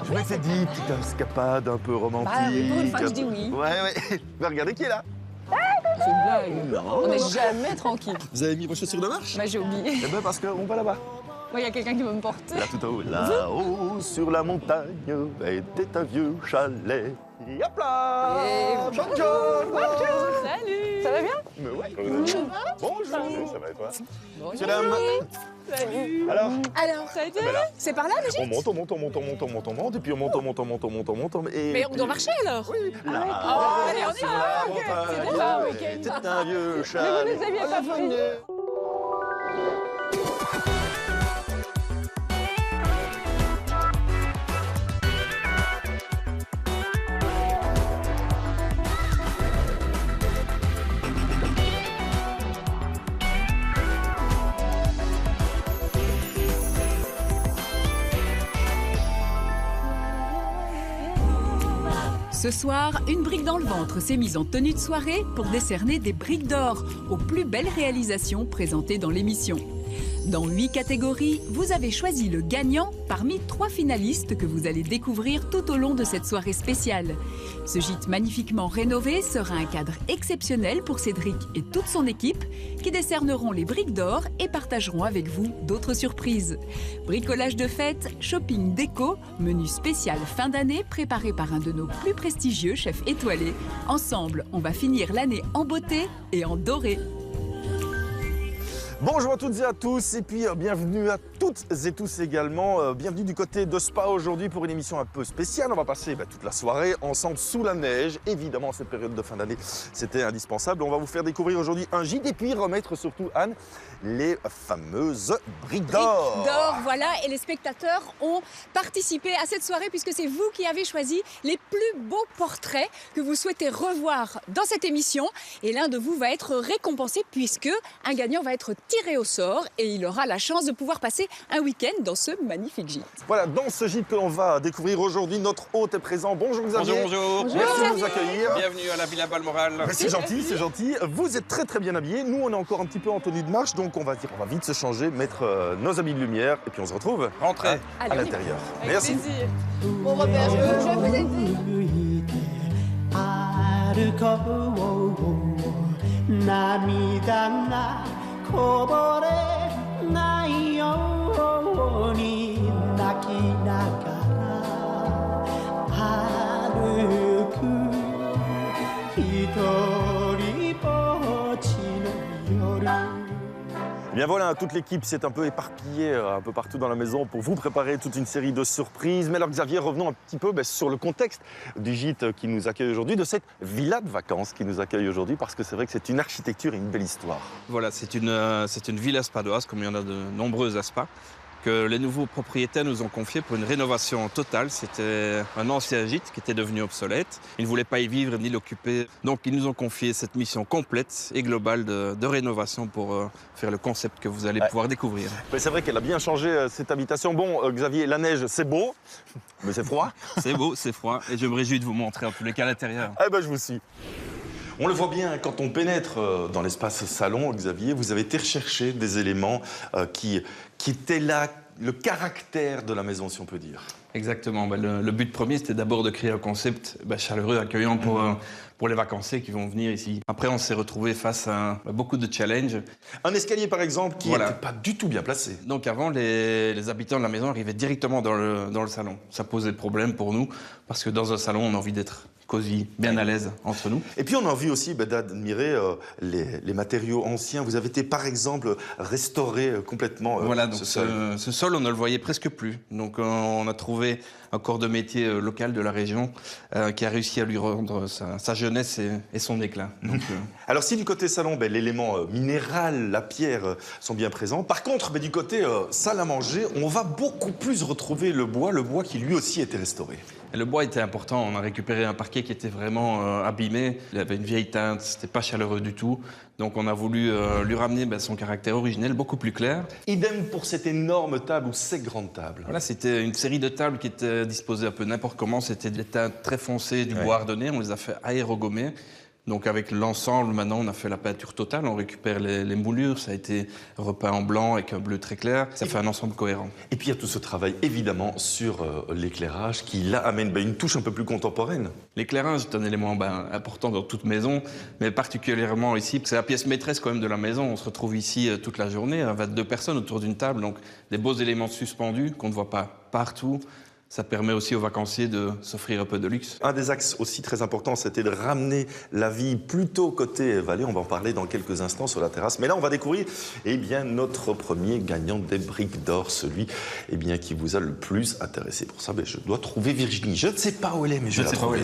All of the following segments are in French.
Je m'étais dit, petite escapade un peu romantique. Bah oui, pour une fois, je dis oui. Ouais. Mais regardez qui est là. C'est une blague. Non. On n'est jamais tranquille. Vous avez mis vos chaussures de marche? Bah j'ai oublié. Eh ben parce qu'on va là-bas. Moi, il y a quelqu'un qui veut me porter. Là tout en haut. Là-haut, sur la montagne, était un vieux chalet. Hop là! Et Bonjour! Salut. Ça va bien? Mais ouais, bonjour! Ça va et toi? Bonjour. Mesdames. Salut. Alors? Alors, ça a été? Ben là. C'est par là, le gîte? On monte, et puis on monte. Et Mais on doit marcher alors? Oui, là. Oh, allez, on y sur va. la Ok, montagne, c'est déjà un week-end. c'était un vieux Mais chalet. vous nous aviez pas pris. Ce soir, une brique dans le ventre s'est mise en tenue de soirée pour décerner des briques d'or aux plus belles réalisations présentées dans l'émission. Dans 8 catégories, vous avez choisi le gagnant parmi 3 finalistes que vous allez découvrir tout au long de cette soirée spéciale. Ce gîte magnifiquement rénové sera un cadre exceptionnel pour Cédric et toute son équipe qui décerneront les briques d'or et partageront avec vous d'autres surprises. Bricolage de fête, shopping déco, menu spécial fin d'année préparé par un de nos plus prestigieux chefs étoilés. Ensemble, on va finir l'année en beauté et en doré. Bonjour à toutes et à tous, et puis bienvenue à toutes et tous également. Bienvenue du côté de Spa aujourd'hui pour une émission un peu spéciale. On va passer toute la soirée ensemble sous la neige. Évidemment, cette période de fin d'année, c'était indispensable. On va vous faire découvrir aujourd'hui un gîte et puis remettre surtout, Anne, les fameuses briques d'or. D'or, voilà, et les spectateurs ont participé à cette soirée puisque c'est vous qui avez choisi les plus beaux portraits que vous souhaitez revoir dans cette émission. Et l'un de vous va être récompensé puisque un gagnant va être tiré au sort et il aura la chance de pouvoir passer un week-end dans ce magnifique gîte. Voilà, dans ce gîte que l'on va découvrir aujourd'hui, notre hôte est présent. Bonjour Xavier. Bonjour. Merci de nous accueillir. Bienvenue à la Villa Balmoral. C'est gentil, c'est gentil. Vous êtes très bien habillés. Nous, on est encore un petit peu en tenue de marche, donc on va vite se changer, mettre nos habits de lumière, et puis on se retrouve Rentrez. à Allez, on y va. l'intérieur. Avec Merci. plaisir. Mon repère, je vais vous aider. 歩こう涙がこぼれないように泣きながら歩く一人ぼっちの夜 Eh bien voilà, toute l'équipe s'est un peu éparpillée un peu partout dans la maison pour vous préparer toute une série de surprises. Mais alors Xavier, revenons un petit peu sur le contexte du gîte qui nous accueille aujourd'hui, de cette villa de vacances qui nous accueille aujourd'hui, parce que c'est vrai que c'est une architecture et une belle histoire. Voilà, c'est une villa spadoise, comme il y en a de nombreuses à Spa, que les nouveaux propriétaires nous ont confié pour une rénovation totale. C'était un ancien gîte qui était devenu obsolète. Ils ne voulaient pas y vivre ni l'occuper. Donc ils nous ont confié cette mission complète et globale de rénovation pour faire le concept que vous allez pouvoir découvrir. Mais c'est vrai qu'elle a bien changé cette habitation. Bon, Xavier, la neige, c'est beau, mais c'est froid. C'est beau, c'est froid et je me réjouis de vous montrer en tous les cas l'intérieur. Eh ben, je vous suis. On le voit bien, quand on pénètre dans l'espace salon, Xavier, vous avez été rechercher des éléments qui étaient là, le caractère de la maison, si on peut dire. Exactement. Le but premier, c'était d'abord de créer un concept chaleureux, accueillant pour les vacanciers qui vont venir ici. Après, on s'est retrouvé face à beaucoup de challenges. Un escalier, par exemple, qui Voilà. n'était pas du tout bien placé. Donc avant, les habitants de la maison arrivaient directement dans le salon. Ça posait problème pour nous, parce que dans un salon, on a envie d'être cosy, bien à l'aise entre nous. Et puis on a envie aussi d'admirer les matériaux anciens. Vous avez été par exemple restauré complètement Voilà, donc ce sol. ce sol, on ne le voyait presque plus. Donc on a trouvé un corps de métier local de la région qui a réussi à lui rendre sa jeunesse et son éclat. Donc, Alors si du côté salon, l'élément minéral, la pierre sont bien présents. Par contre, du côté salle à manger, on va beaucoup plus retrouver le bois qui lui aussi était restauré. Et le bois était important. On a récupéré un parquet qui était vraiment abîmé. Il avait une vieille teinte, c'était pas chaleureux du tout. Donc on a voulu lui ramener son caractère originel, beaucoup plus clair. Idem pour cette énorme table ou ces grandes tables. Voilà, c'était une série de tables qui étaient disposées un peu n'importe comment. C'était des teintes très foncées, du bois ardonné. On les a fait aérogommer. Donc avec l'ensemble, maintenant on a fait la peinture totale, on récupère les moulures, ça a été repeint en blanc avec un bleu très clair, ça fait un ensemble cohérent. Et puis il y a tout ce travail évidemment sur l'éclairage qui là amène une touche un peu plus contemporaine. L'éclairage est un élément important dans toute maison, mais particulièrement ici, c'est la pièce maîtresse quand même de la maison. On se retrouve ici toute la journée, 22 personnes autour d'une table, donc des beaux éléments suspendus qu'on ne voit pas partout. Ça permet aussi aux vacanciers de s'offrir un peu de luxe. Un des axes aussi très importants, c'était de ramener la vie plutôt côté vallée. On va en parler dans quelques instants sur la terrasse. Mais là, on va découvrir notre premier gagnant des briques d'or, celui qui vous a le plus intéressé. Pour ça, je dois trouver Virginie. Je ne sais pas où elle est, mais je vais la trouver.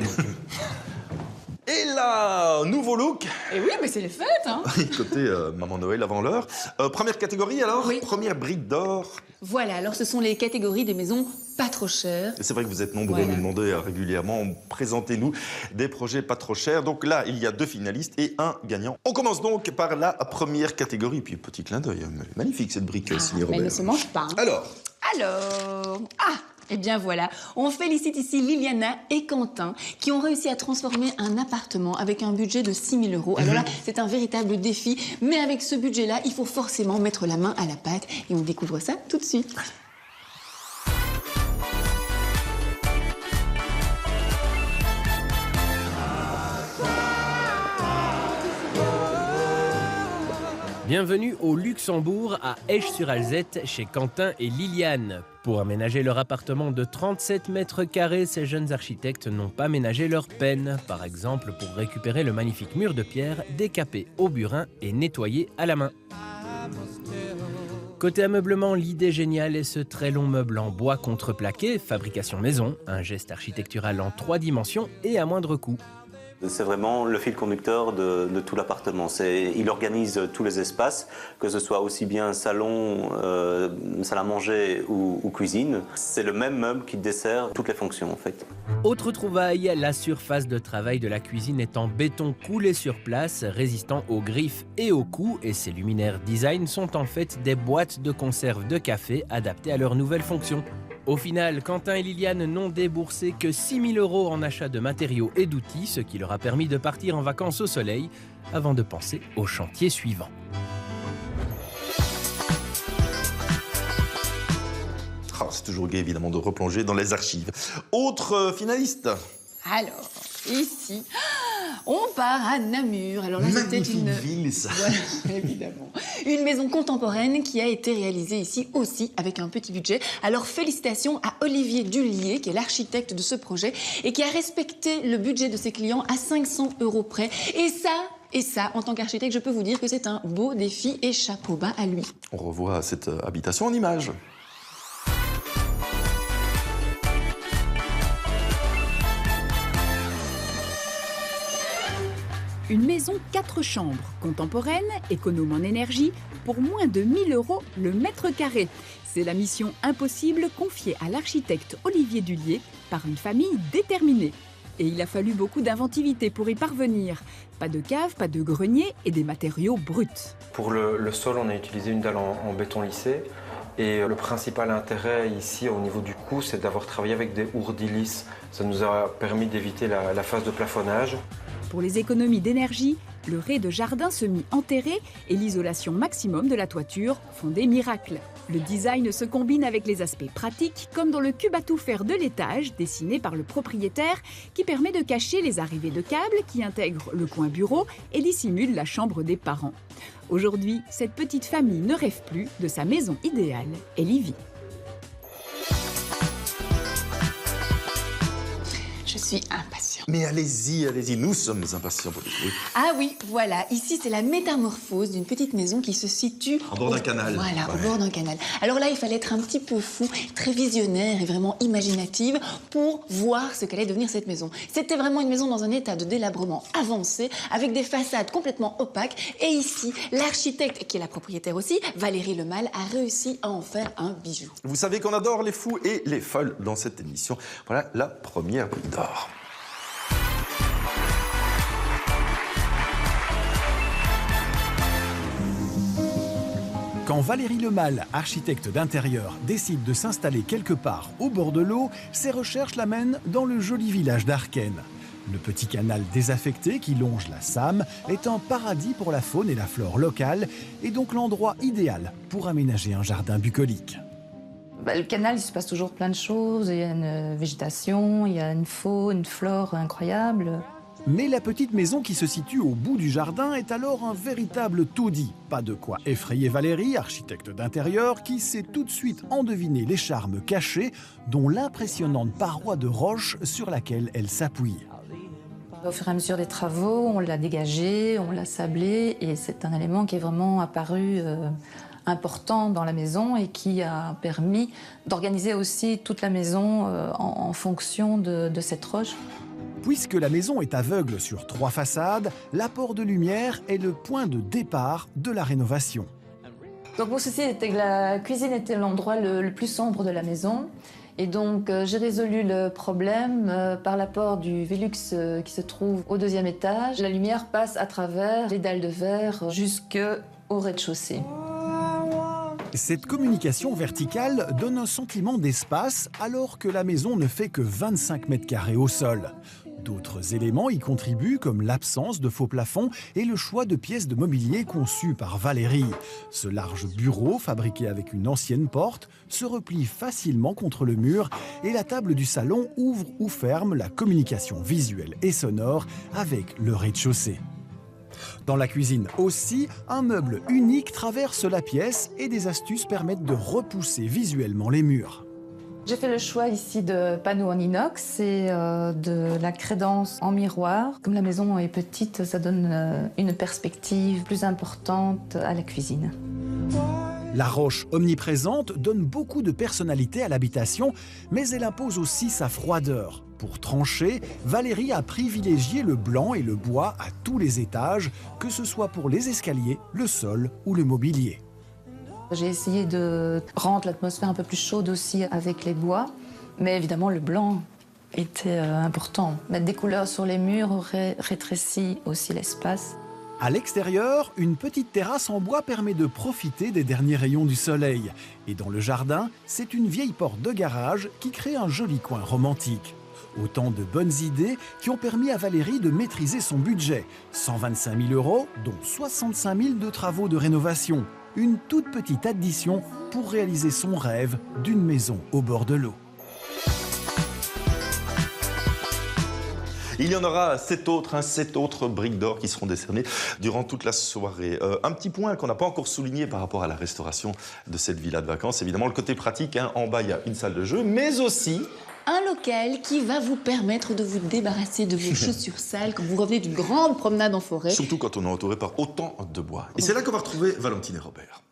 Et là, nouveau look. Et oui, mais c'est les fêtes, hein. Côté Maman Noël avant l'heure. Première catégorie alors, oui. Première brique d'or. Voilà, alors ce sont les catégories des maisons pas trop chères. Et c'est vrai que vous êtes nombreux à nous demander régulièrement, présentez-nous des projets pas trop chers. Donc là, il y a 2 finalistes et 1 gagnant. On commence donc par la première catégorie. Puis petit clin d'œil, magnifique cette brique, signée Robert. Mais elle ne se mange pas. Hein. Alors, eh bien voilà, on félicite ici Liliana et Quentin qui ont réussi à transformer un appartement avec un budget de 6 000 €. Alors là, c'est un véritable défi, mais avec ce budget-là, il faut forcément mettre la main à la pâte et on découvre ça tout de suite. Bienvenue au Luxembourg, à Esch-sur-Alzette, chez Quentin et Liliane. Pour aménager leur appartement de 37 mètres carrés, ces jeunes architectes n'ont pas ménagé leur peine. Par exemple, pour récupérer le magnifique mur de pierre, décapé au burin et nettoyé à la main. Côté ameublement, l'idée géniale est ce très long meuble en bois contreplaqué, fabrication maison, un geste architectural en 3 dimensions et à moindre coût. C'est vraiment le fil conducteur de tout l'appartement. Il organise tous les espaces, que ce soit aussi bien salon, salle à manger ou cuisine. C'est le même meuble qui dessert toutes les fonctions en fait. Autre trouvaille, la surface de travail de la cuisine est en béton coulé sur place, résistant aux griffes et aux coups, et ces luminaires design sont en fait des boîtes de conserve de café adaptées à leurs nouvelles fonctions. Au final, Quentin et Liliane n'ont déboursé que 6 000 € en achat de matériaux et d'outils, ce qui leur a permis de partir en vacances au soleil, avant de penser au chantier suivant. C'est toujours gai évidemment de replonger dans les archives. Autre finaliste. Alors, ici, on part à Namur. Alors là, c'était une ville, ça. Voilà, évidemment. Une maison contemporaine qui a été réalisée ici aussi avec un petit budget. Alors félicitations à Olivier Dullier, qui est l'architecte de ce projet et qui a respecté le budget de ses clients à 500 € près. Et ça, en tant qu'architecte, je peux vous dire que c'est un beau défi et chapeau bas à lui. On revoit cette habitation en images. Une maison 4 chambres, contemporaine, économe en énergie, pour moins de 1 000 € le mètre carré. C'est la mission impossible confiée à l'architecte Olivier Dullier par une famille déterminée. Et il a fallu beaucoup d'inventivité pour y parvenir. Pas de cave, pas de grenier et des matériaux bruts. Pour le sol, on a utilisé une dalle en béton lissé. Et le principal intérêt ici, au niveau du coût, c'est d'avoir travaillé avec des ourdis lisses. Ça nous a permis d'éviter la phase de plafonnage. Pour les économies d'énergie, le rez-de-jardin semi-enterré et l'isolation maximum de la toiture font des miracles. Le design se combine avec les aspects pratiques, comme dans le cube à tout faire de l'étage, dessiné par le propriétaire, qui permet de cacher les arrivées de câbles qui intègrent le coin bureau et dissimule la chambre des parents. Aujourd'hui, cette petite famille ne rêve plus de sa maison idéale, elle y vit. Je suis impatiente. Mais allez-y, nous sommes impatients pour découvrir. Ah oui, voilà, ici c'est la métamorphose d'une petite maison qui se situe... Au bord d'un canal. Voilà, Ouais. au bord d'un canal. Alors là, il fallait être un petit peu fou, très visionnaire et vraiment imaginative pour voir ce qu'allait devenir cette maison. C'était vraiment une maison dans un état de délabrement avancé, avec des façades complètement opaques. Et ici, l'architecte, qui est la propriétaire aussi, Valérie Lemal, a réussi à en faire un bijou. Vous savez qu'on adore les fous et les folles dans cette émission. Voilà la première brique d'or. Quand Valérie Lemal, architecte d'intérieur, décide de s'installer quelque part au bord de l'eau, ses recherches l'amènent dans le joli village d'Arken. Le petit canal désaffecté qui longe la Sam est un paradis pour la faune et la flore locale et donc l'endroit idéal pour aménager un jardin bucolique. Le canal, il se passe toujours plein de choses. Il y a une végétation, il y a une faune, une flore incroyable. Mais la petite maison qui se situe au bout du jardin est alors un véritable taudis. Pas de quoi effrayer Valérie, architecte d'intérieur, qui sait tout de suite en deviner les charmes cachés, dont l'impressionnante paroi de roche sur laquelle elle s'appuie. Au fur et à mesure des travaux, on l'a dégagé, on l'a sablé, et c'est un élément qui est vraiment apparu important dans la maison et qui a permis d'organiser aussi toute la maison en fonction de cette roche. Puisque la maison est aveugle sur 3 façades, l'apport de lumière est le point de départ de la rénovation. Donc mon souci était que la cuisine était l'endroit le plus sombre de la maison. Et donc j'ai résolu le problème par l'apport du Velux qui se trouve au 2e étage. La lumière passe à travers les dalles de verre jusqu'au rez-de-chaussée. Cette communication verticale donne un sentiment d'espace alors que la maison ne fait que 25 mètres carrés au sol. D'autres éléments y contribuent comme l'absence de faux plafonds et le choix de pièces de mobilier conçues par Valérie. Ce large bureau, fabriqué avec une ancienne porte, se replie facilement contre le mur et la table du salon ouvre ou ferme la communication visuelle et sonore avec le rez-de-chaussée. Dans la cuisine aussi, un meuble unique traverse la pièce et des astuces permettent de repousser visuellement les murs. J'ai fait le choix ici de panneaux en inox et de la crédence en miroir. Comme la maison est petite, ça donne une perspective plus importante à la cuisine. La roche omniprésente donne beaucoup de personnalité à l'habitation, mais elle impose aussi sa froideur. Pour trancher, Valérie a privilégié le blanc et le bois à tous les étages, que ce soit pour les escaliers, le sol ou le mobilier. J'ai essayé de rendre l'atmosphère un peu plus chaude aussi avec les bois, mais évidemment le blanc était important. Mettre des couleurs sur les murs aurait rétréci aussi l'espace. À l'extérieur, une petite terrasse en bois permet de profiter des derniers rayons du soleil. Et dans le jardin, c'est une vieille porte de garage qui crée un joli coin romantique. Autant de bonnes idées qui ont permis à Valérie de maîtriser son budget. 125 000 €, dont 65 000 de travaux de rénovation. Une toute petite addition pour réaliser son rêve d'une maison au bord de l'eau. Il y en aura 7 autres briques d'or qui seront décernées durant toute la soirée. Un petit point qu'on n'a pas encore souligné par rapport à la restauration de cette villa de vacances, évidemment le côté pratique. En bas, il y a une salle de jeu, mais aussi un local qui va vous permettre de vous débarrasser de vos chaussures sales quand vous revenez d'une grande promenade en forêt. Surtout quand on est entouré par autant de bois. Et c'est là qu'on va retrouver Valentine et Robert.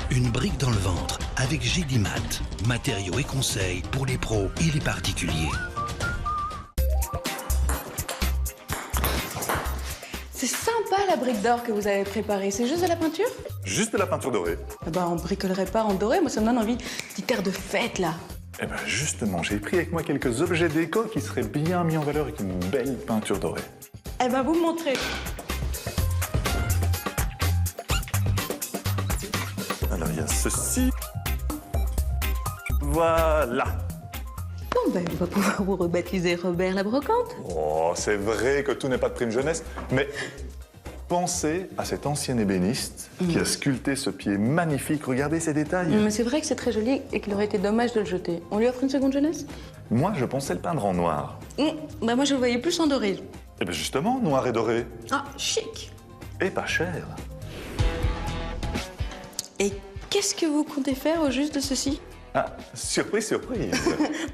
Une brique dans le ventre avec Gédimat. Matériaux et conseils pour les pros et les particuliers. C'est sympa la brique d'or que vous avez préparée. C'est juste de la peinture? Juste de la peinture dorée. On bricolerait pas en doré. Moi, ça me donne envie. Petite air de fête, là. Eh ben justement, j'ai pris avec moi quelques objets déco qui seraient bien mis en valeur avec une belle peinture dorée. Eh ben, vous me montrez. Alors, il y a ceci. Voilà. Bon, on va pouvoir vous rebaptiser Robert la Brocante. Oh, c'est vrai que tout n'est pas de prime jeunesse, mais pensez à cet ancien ébéniste qui a sculpté ce pied magnifique. Regardez ces détails. Mais c'est vrai que c'est très joli et qu'il aurait été dommage de le jeter. On lui offre une seconde jeunesse? Moi, je pensais le peindre en noir. Moi, je le voyais plus en doré. Eh bien justement, noir et doré. Ah, chic. Et pas cher. Et qu'est-ce que vous comptez faire au juste de ceci? Ah, surprise, surprise.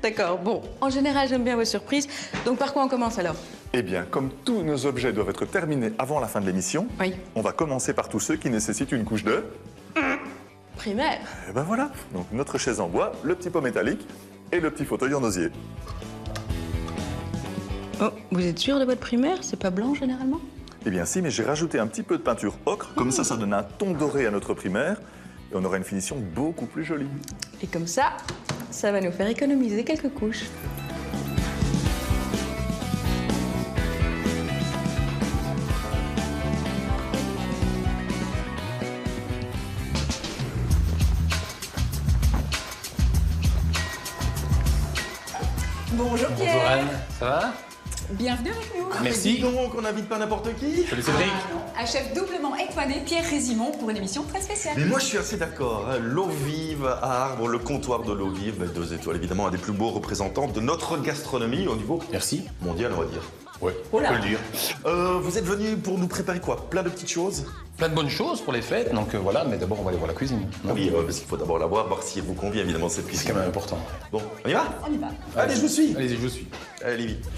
D'accord, bon. En général, j'aime bien vos surprises. Donc, par quoi on commence alors? Eh bien, comme tous nos objets doivent être terminés avant la fin de l'émission, on va commencer par tous ceux qui nécessitent une couche de... primaire. Et ben voilà. Donc, notre chaise en bois, le petit pot métallique et le petit fauteuil en osier. Oh, vous êtes sûr de votre primaire? C'est pas blanc, généralement? Eh bien si, mais j'ai rajouté un petit peu de peinture ocre. Comme ça donne un ton doré à notre primaire. Et on aura une finition beaucoup plus jolie. Et comme ça va nous faire économiser quelques couches. Bonjour Pierre. Bonjour Anne, ça va? bienvenue avec nous. Merci. Donc, on n'invite pas n'importe qui. Salut Cédric. Un chef doublement étoilé, Pierre Résimond, pour une émission très spéciale. Mais moi, je suis assez d'accord. Hein. L'eau vive à Arbre, le comptoir de l'eau vive, 2 étoiles, évidemment, un des plus beaux représentants de notre gastronomie au niveau mondial, on va dire. Oui, on peut le dire. Vous êtes venu pour nous préparer quoi? Plein de petites choses? Plein de bonnes choses pour les fêtes, donc voilà, mais d'abord on va aller voir la cuisine. Oui, parce qu'il faut d'abord la voir si elle vous convient, évidemment, cette cuisine. C'est quand même important. Bon, on y va? On y va. Allez, je vous suis. Allez-y, je vous suis. Allez, vite.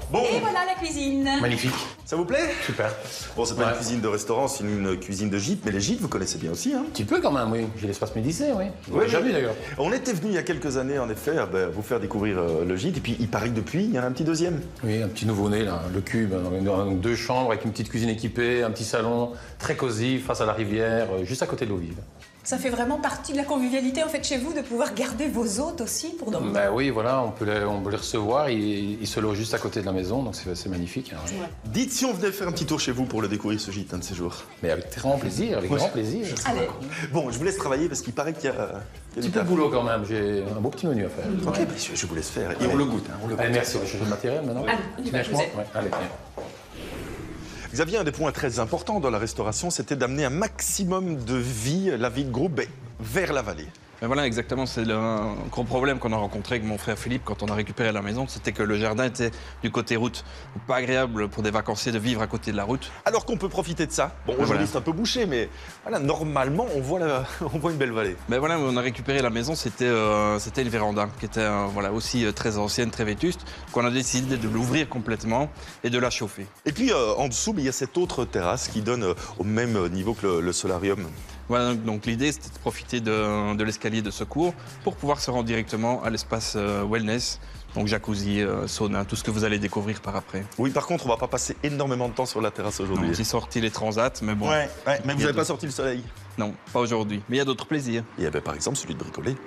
Bon. Et voilà la cuisine. Magnifique. Ça vous plaît? Super. Bon, c'est pas une cuisine de restaurant, c'est une cuisine de gîte, mais les gîtes, vous connaissez bien aussi, hein? Un petit peu quand même, oui. J'ai l'espace Médicée, oui. Oui, déjà vu d'ailleurs. On était venu il y a quelques années, en effet, vous faire découvrir le gîte, et puis il paraît que depuis, il y en a un petit deuxième. Oui, un petit nouveau-né, là, le cube, dans 2 chambres avec une petite cuisine équipée, un petit salon très cosy, face à la rivière, juste à côté de l'eau vive. Ça fait vraiment partie de la convivialité en fait chez vous de pouvoir garder vos hôtes aussi pour dormir. Ben oui, voilà, on peut les recevoir, ils se logent juste à côté de la maison, donc c'est magnifique. Hein, oui. Dites si on venait faire un petit tour chez vous pour le découvrir ce gîte un de ces jours. Mais avec grand plaisir, grand plaisir. Allez. Bon, je vous laisse travailler parce qu'il paraît qu'il y a... Un petit peu de boulot quand même, j'ai un beau petit menu à faire. Ok, bah, je vous laisse faire. Et on le goûte, hein, on le goûte. Allez, merci, on va changer le matériel maintenant. Allez, Allez, Xavier, un des points très importants dans la restauration, c'était d'amener un maximum de vie, la vie de groupe, vers la vallée. Mais voilà, exactement, c'est le gros problème qu'on a rencontré avec mon frère Philippe quand on a récupéré la maison, c'était que le jardin était du côté route. Pas agréable pour des vacanciers de vivre à côté de la route. Alors qu'on peut profiter de ça. Bon, aujourd'hui c'est un peu bouché, mais voilà, normalement on voit une belle vallée. Mais voilà, on a récupéré la maison, c'était une véranda qui était aussi très ancienne, très vétuste, qu'on a décidé de l'ouvrir complètement et de la chauffer. Et puis en dessous, il y a cette autre terrasse qui donne au même niveau que le solarium. Voilà, donc l'idée c'était de profiter de l'escalier de secours pour pouvoir se rendre directement à l'espace wellness, donc jacuzzi, sauna, tout ce que vous allez découvrir par après. Oui, par contre, on va pas passer énormément de temps sur la terrasse aujourd'hui. J'ai sorti les transats, mais bon. Ouais, mais vous n'avez pas sorti le soleil? Non, pas aujourd'hui, mais il y a d'autres plaisirs. Il y avait par exemple celui de bricoler.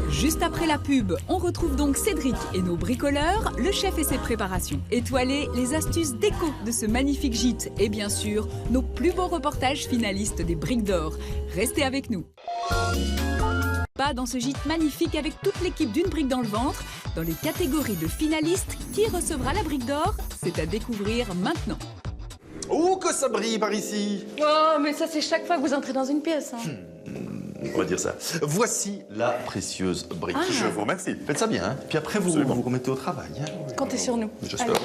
Juste après la pub, on retrouve donc Cédric et nos bricoleurs, le chef et ses préparations étoilées, les astuces déco de ce magnifique gîte et bien sûr, nos plus beaux reportages finalistes des Briques d'Or. Restez avec nous. Pas dans ce gîte magnifique avec toute l'équipe d'une brique dans le ventre. Dans les catégories de finalistes, qui recevra la Brique d'Or? C'est à découvrir maintenant. Oh, que ça brille par ici! Oh, mais ça, c'est chaque fois que vous entrez dans une pièce. Hein. On va dire ça. Voici la précieuse brique. Ah. Je vous remercie. Faites ça bien, hein. Puis après, vous vous remettez au travail. Hein. Comptez sur nous. J'espère. Allez,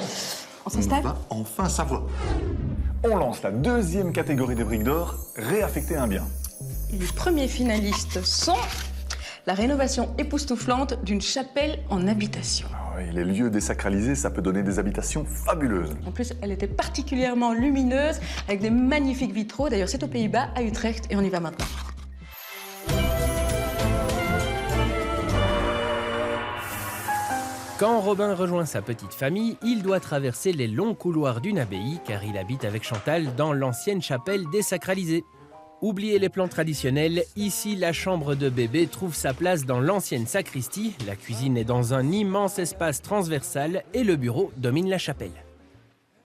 on s'installe? On va enfin savoir. On lance la 2e catégorie des briques d'or, réaffecter un bien. Les premiers finalistes sont la rénovation époustouflante d'une chapelle en habitation. Ah oui, les lieux désacralisés, ça peut donner des habitations fabuleuses. En plus, elle était particulièrement lumineuse, avec des magnifiques vitraux. D'ailleurs, c'est aux Pays-Bas, à Utrecht, et on y va maintenant. Quand Robin rejoint sa petite famille, il doit traverser les longs couloirs d'une abbaye car il habite avec Chantal dans l'ancienne chapelle désacralisée. Oubliez les plans traditionnels, ici la chambre de bébé trouve sa place dans l'ancienne sacristie, la cuisine est dans un immense espace transversal et le bureau domine la chapelle.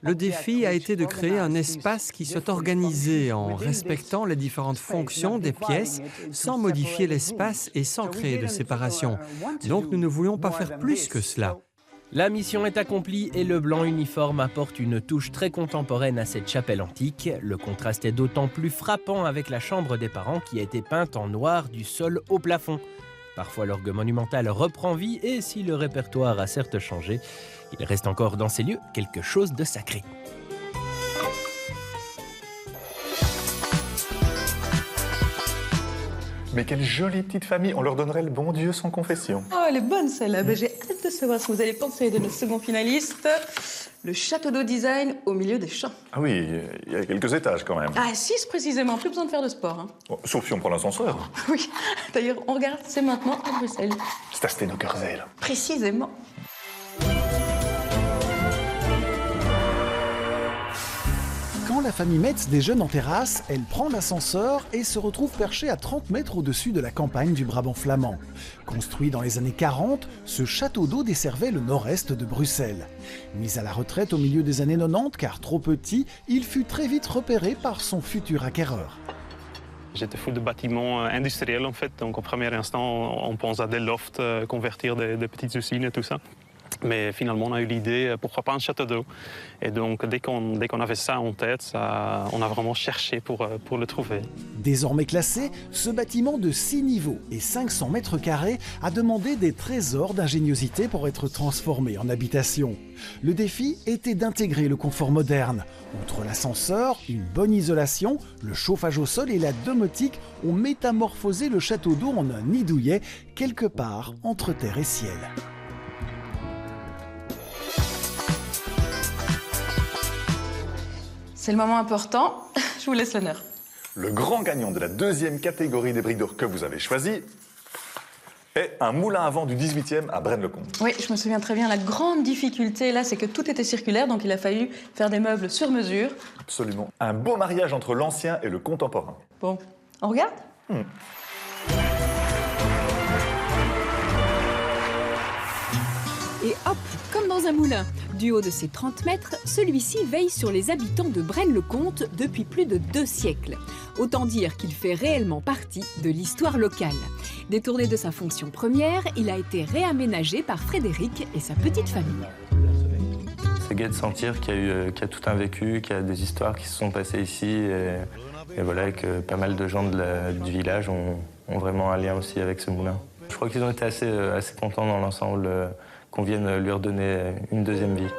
Le défi a été de créer un espace qui soit organisé en respectant les différentes fonctions des pièces sans modifier l'espace et sans créer de séparation. Donc nous ne voulions pas faire plus que cela. La mission est accomplie et le blanc uniforme apporte une touche très contemporaine à cette chapelle antique. Le contraste est d'autant plus frappant avec la chambre des parents qui a été peinte en noir du sol au plafond. Parfois l'orgue monumental reprend vie et si le répertoire a certes changé, il reste encore dans ces lieux quelque chose de sacré. Mais quelle jolie petite famille, on leur donnerait le bon Dieu sans confession. Oh, elle est bonne celle-là. Ben, j'ai hâte de savoir ce que vous allez penser de notre second finaliste. Le château d'eau design au milieu des champs. Ah oui, il y a quelques étages quand même. Ah, 6 précisément, plus besoin de faire de sport. Hein. Bon, sauf si on prend l'ascenseur. Oui, d'ailleurs, on regarde, c'est maintenant à Bruxelles. C'est à Stenokerzel. Précisément. Quand la famille Metz déjeune en terrasse, elle prend l'ascenseur et se retrouve perchée à 30 mètres au-dessus de la campagne du Brabant flamand. Construit dans les années 40, ce château d'eau desservait le nord-est de Bruxelles. Mis à la retraite au milieu des années 90 car trop petit, il fut très vite repéré par son futur acquéreur. J'étais fou de bâtiments industriels en fait, donc au premier instant on pense à des lofts, convertir des petites usines et tout ça. Mais finalement, on a eu l'idée, pourquoi pas un château d'eau. Et donc, dès qu'on avait ça en tête, on a vraiment cherché pour le trouver. Désormais classé, ce bâtiment de 6 niveaux et 500 mètres carrés a demandé des trésors d'ingéniosité pour être transformé en habitation. Le défi était d'intégrer le confort moderne. Outre l'ascenseur, une bonne isolation, le chauffage au sol et la domotique ont métamorphosé le château d'eau en un nid douillet, quelque part entre terre et ciel. C'est le moment important, je vous laisse l'honneur. Le grand gagnant de la deuxième catégorie des briques d'or que vous avez choisi est un moulin à vent du 18e à Braine-le-Comte. Oui, je me souviens très bien. La grande difficulté, là, c'est que tout était circulaire, donc il a fallu faire des meubles sur mesure. Absolument. Un beau mariage entre l'ancien et le contemporain. Bon, on regarde ? Et hop, comme dans un moulin. Du haut de ses 30 mètres, celui-ci veille sur les habitants de Braine-le-Comte depuis plus de 2 siècles. Autant dire qu'il fait réellement partie de l'histoire locale. Détourné de sa fonction première, il a été réaménagé par Frédéric et sa petite famille. C'est gai de sentir qu'il y a tout un vécu, qu'il y a des histoires qui se sont passées ici et voilà, que pas mal de gens du village ont vraiment un lien aussi avec ce moulin. Je crois qu'ils ont été assez contents dans l'ensemble qu'on vienne lui redonner une deuxième vie.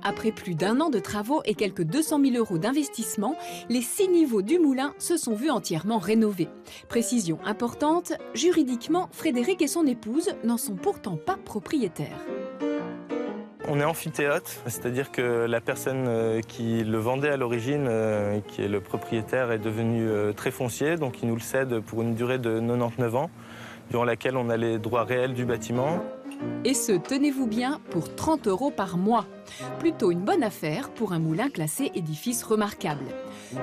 Après plus d'1 an de travaux et quelques 200 000 € d'investissement, les 6 niveaux du moulin se sont vus entièrement rénovés. Précision importante, juridiquement, Frédéric et son épouse n'en sont pourtant pas propriétaires. On est amphithéâtre, c'est-à-dire que la personne qui le vendait à l'origine, qui est le propriétaire, est devenu très foncier, donc il nous le cède pour une durée de 99 ans, durant laquelle on a les droits réels du bâtiment. Et ce, tenez-vous bien, pour 30 € par mois. Plutôt une bonne affaire pour un moulin classé édifice remarquable.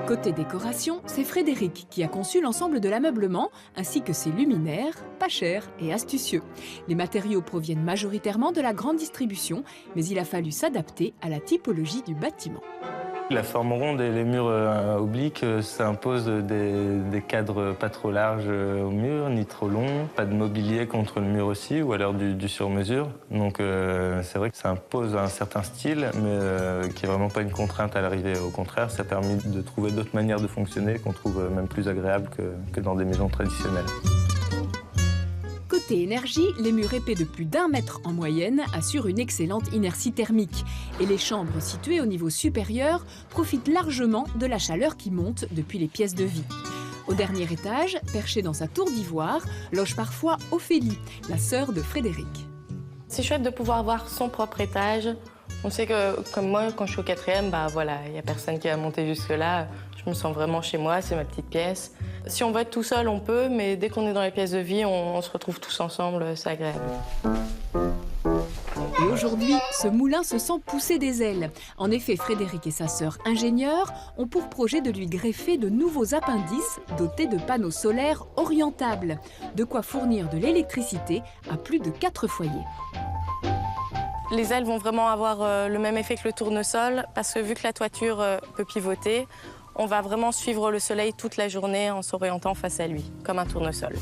Côté décoration, c'est Frédéric qui a conçu l'ensemble de l'ameublement, ainsi que ses luminaires, pas chers et astucieux. Les matériaux proviennent majoritairement de la grande distribution, mais il a fallu s'adapter à la typologie du bâtiment. La forme ronde et les murs obliques, ça impose des cadres pas trop larges au mur, ni trop longs, pas de mobilier contre le mur aussi, ou alors du sur-mesure. Donc c'est vrai que ça impose un certain style, mais qui n'est vraiment pas une contrainte à l'arrivée. Au contraire, ça a permis de trouver d'autres manières de fonctionner qu'on trouve même plus agréables que dans des maisons traditionnelles. Côté énergie, les murs épais de plus d'1 mètre en moyenne assurent une excellente inertie thermique. Et les chambres situées au niveau supérieur profitent largement de la chaleur qui monte depuis les pièces de vie. Au dernier étage, perchée dans sa tour d'ivoire, loge parfois Ophélie, la sœur de Frédéric. C'est chouette de pouvoir avoir son propre étage. On sait que, comme moi, quand je suis au 4e, voilà, il n'y a personne qui va monter jusque-là. Je me sens vraiment chez moi, c'est ma petite pièce. Si on veut être tout seul, on peut, mais dès qu'on est dans les pièces de vie, on se retrouve tous ensemble, c'est agréable. Et aujourd'hui, ce moulin se sent pousser des ailes. En effet, Frédéric et sa sœur ingénieure ont pour projet de lui greffer de nouveaux appendices dotés de panneaux solaires orientables. De quoi fournir de l'électricité à plus de 4 foyers. Les ailes vont vraiment avoir le même effet que le tournesol, parce que vu que la toiture peut pivoter, on va vraiment suivre le soleil toute la journée en s'orientant face à lui, comme un tournesol.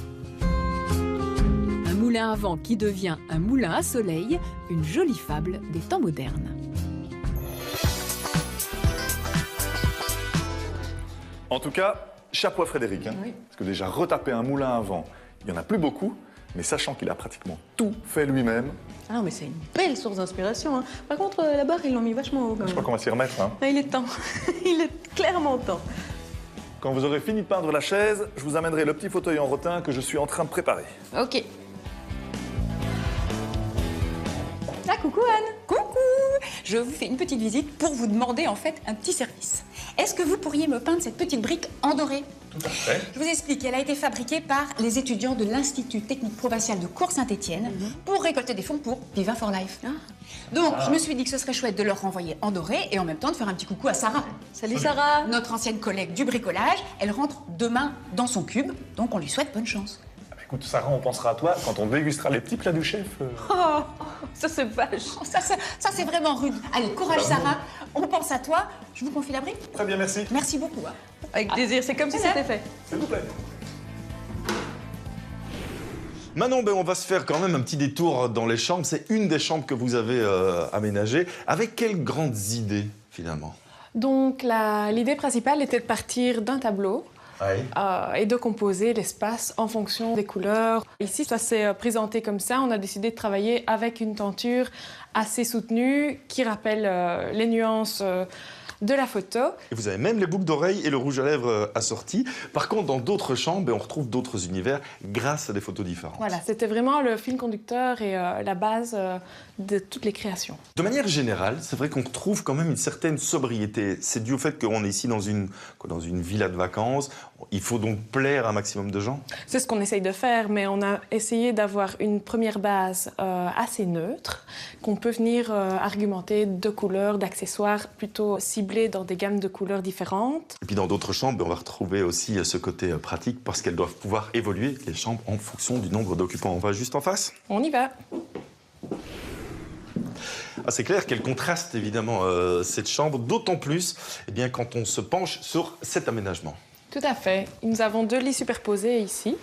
Un moulin à vent qui devient un moulin à soleil, une jolie fable des temps modernes. En tout cas, chapeau à Frédéric. Oui. Parce que déjà, retaper un moulin à vent, il n'y en a plus beaucoup, mais sachant qu'il a pratiquement tout fait lui-même. Ah non, mais c'est une belle source d'inspiration. Par contre, la barre, ils l'ont mis vachement haut. Je crois qu'on va s'y remettre. Ah, il est temps. Il est clairement temps. Quand vous aurez fini de peindre la chaise, je vous amènerai le petit fauteuil en rotin que je suis en train de préparer. Ok. Ah, coucou Anne. Coucou. Je vous fais une petite visite pour vous demander en fait un petit service. Est-ce que vous pourriez me peindre cette petite brique en doré? Tout à fait. Je vous explique, elle a été fabriquée par les étudiants de l'Institut technique provincial de Cours-Saint-Étienne pour récolter des fonds pour Vivin for Life. Donc, je me suis dit que ce serait chouette de leur renvoyer en doré et en même temps de faire un petit coucou à Sarah. Salut Sarah. Notre ancienne collègue du bricolage, elle rentre demain dans son cube, donc on lui souhaite bonne chance. Écoute Sarah, on pensera à toi quand on dégustera les petits plats du chef. Oh, ça c'est vache. Ça c'est vraiment rude. Allez, courage Sarah, on pense à toi. Je vous confie la brique? Très bien, merci. Merci beaucoup. Avec plaisir, c'est comme si c'était fait. S'il vous plaît. Manon, on va se faire quand même un petit détour dans les chambres. C'est une des chambres que vous avez aménagées. Avec quelles grandes idées, finalement? Donc, l'idée principale était de partir d'un tableau. Et de composer l'espace en fonction des couleurs. Ici, ça s'est présenté comme ça. On a décidé de travailler avec une tenture assez soutenue qui rappelle les nuances de la photo. Et vous avez même les boucles d'oreilles et le rouge à lèvres assortis. Par contre, dans d'autres chambres, on retrouve d'autres univers grâce à des photos différentes. Voilà, c'était vraiment le fil conducteur et la base de toutes les créations. De manière générale, c'est vrai qu'on retrouve quand même une certaine sobriété. C'est dû au fait qu'on est ici dans une villa de vacances. Il faut donc plaire à un maximum de gens. C'est ce qu'on essaye de faire, mais on a essayé d'avoir une première base assez neutre, qu'on peut venir argumenter de couleurs, d'accessoires plutôt ciblés dans des gammes de couleurs différentes. Et puis dans d'autres chambres, on va retrouver aussi ce côté pratique parce qu'elles doivent pouvoir évoluer, les chambres, en fonction du nombre d'occupants. On va juste en face? On y va. Ah, c'est clair qu'elle contraste évidemment cette chambre, d'autant plus quand on se penche sur cet aménagement. Tout à fait. Nous avons 2 lits superposés ici